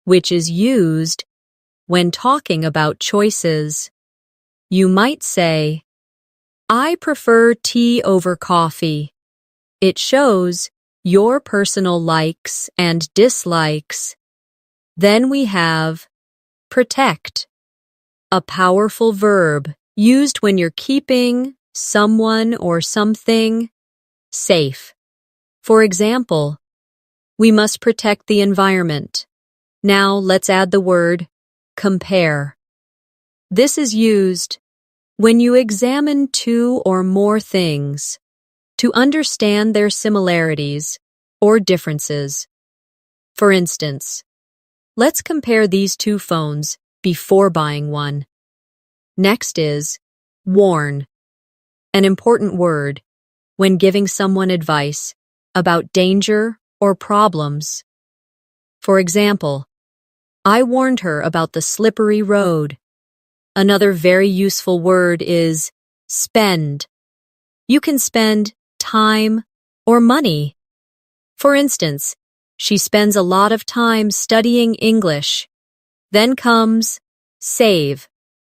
which is used when talking about choices. You might say, I prefer tea over coffee. It shows your personal likes and dislikes. Then we have protect, a powerful verb used when you're keeping someone or something safe. For example, we must protect the environment. Now let's add the word compare. This is used when you examine two or more things to understand their similarities or differences. For instance, let's compare these two phones before buying one. Next is warn, an important word when giving someone advice about danger or problems. For example, I warned her about the slippery road. Another very useful word is spend. You can spend time or money. For instance, she spends a lot of time studying English. Then comes save,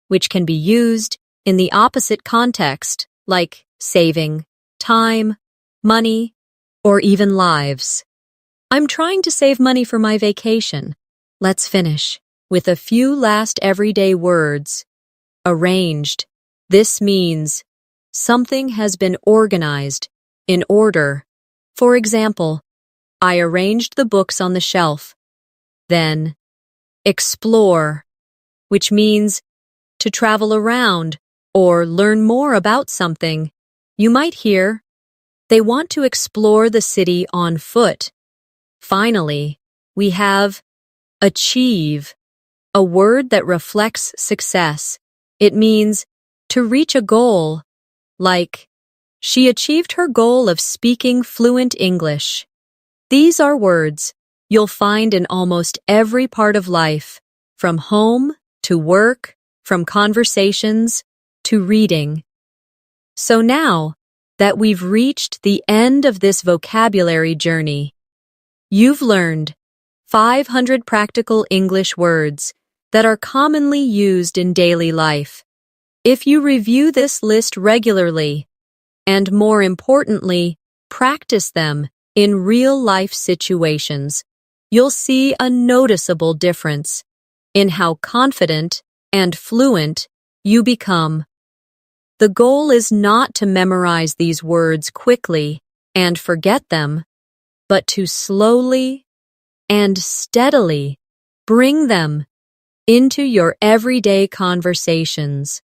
which can be used in the opposite context, like saving time, money, or even lives. I'm trying to save money for my vacation. Let's finish with a few last everyday words. Arranged. This means something has been organized, in order. For example, I arranged the books on the shelf. Then, explore, which means to travel around or learn more about something. You might hear, they want to explore the city on foot. Finally, we have achieve, a word that reflects success. It means to reach a goal, like, she achieved her goal of speaking fluent English. These are words you'll find in almost every part of life, from home to work, from conversations to reading. So now that we've reached the end of this vocabulary journey, you've learned 500 practical English words that are commonly used in daily life. If you review this list regularly, and more importantly, practice them in real-life situations, you'll see a noticeable difference in how confident and fluent you become. The goal is not to memorize these words quickly and forget them, but to slowly and steadily bring them into your everyday conversations,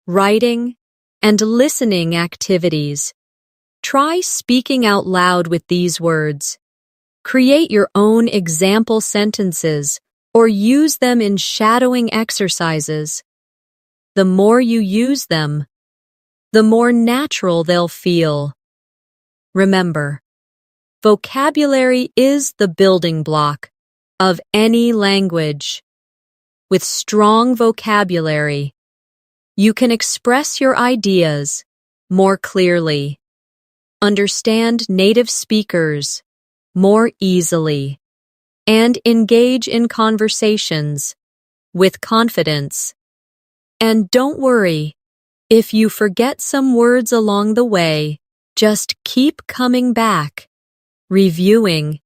writing, and listening activities. Try speaking out loud with these words. Create your own example sentences or use them in shadowing exercises. The more you use them, the more natural they'll feel. Remember, vocabulary is the building block of any language. With strong vocabulary, you can express your ideas more clearly, understand native speakers more easily, and engage in conversations with confidence. And don't worry, if you forget some words along the way, just keep coming back, reviewing,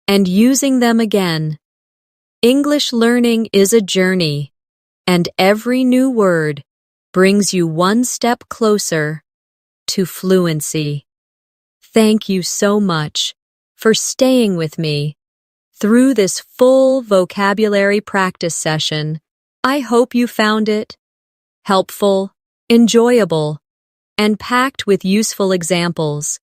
and using them again. English learning is a journey, and every new word brings you one step closer to fluency. Thank you so much for staying with me through this full vocabulary practice session. I hope you found it helpful, enjoyable, and packed with useful examples.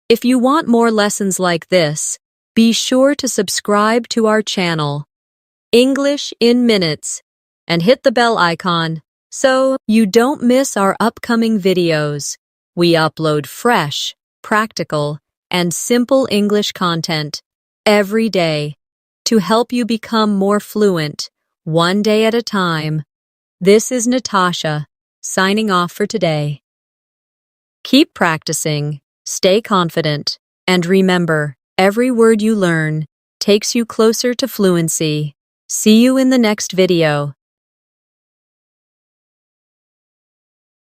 If you want more lessons like this, be sure to subscribe to our channel, English in Minutes, and hit the bell icon so you don't miss our upcoming videos. We upload fresh, practical, and simple English content every day to help you become more fluent, one day at a time. This is Natasha, signing off for today. Keep practicing, stay confident, and remember, every word you learn takes you closer to fluency. See you in the next video.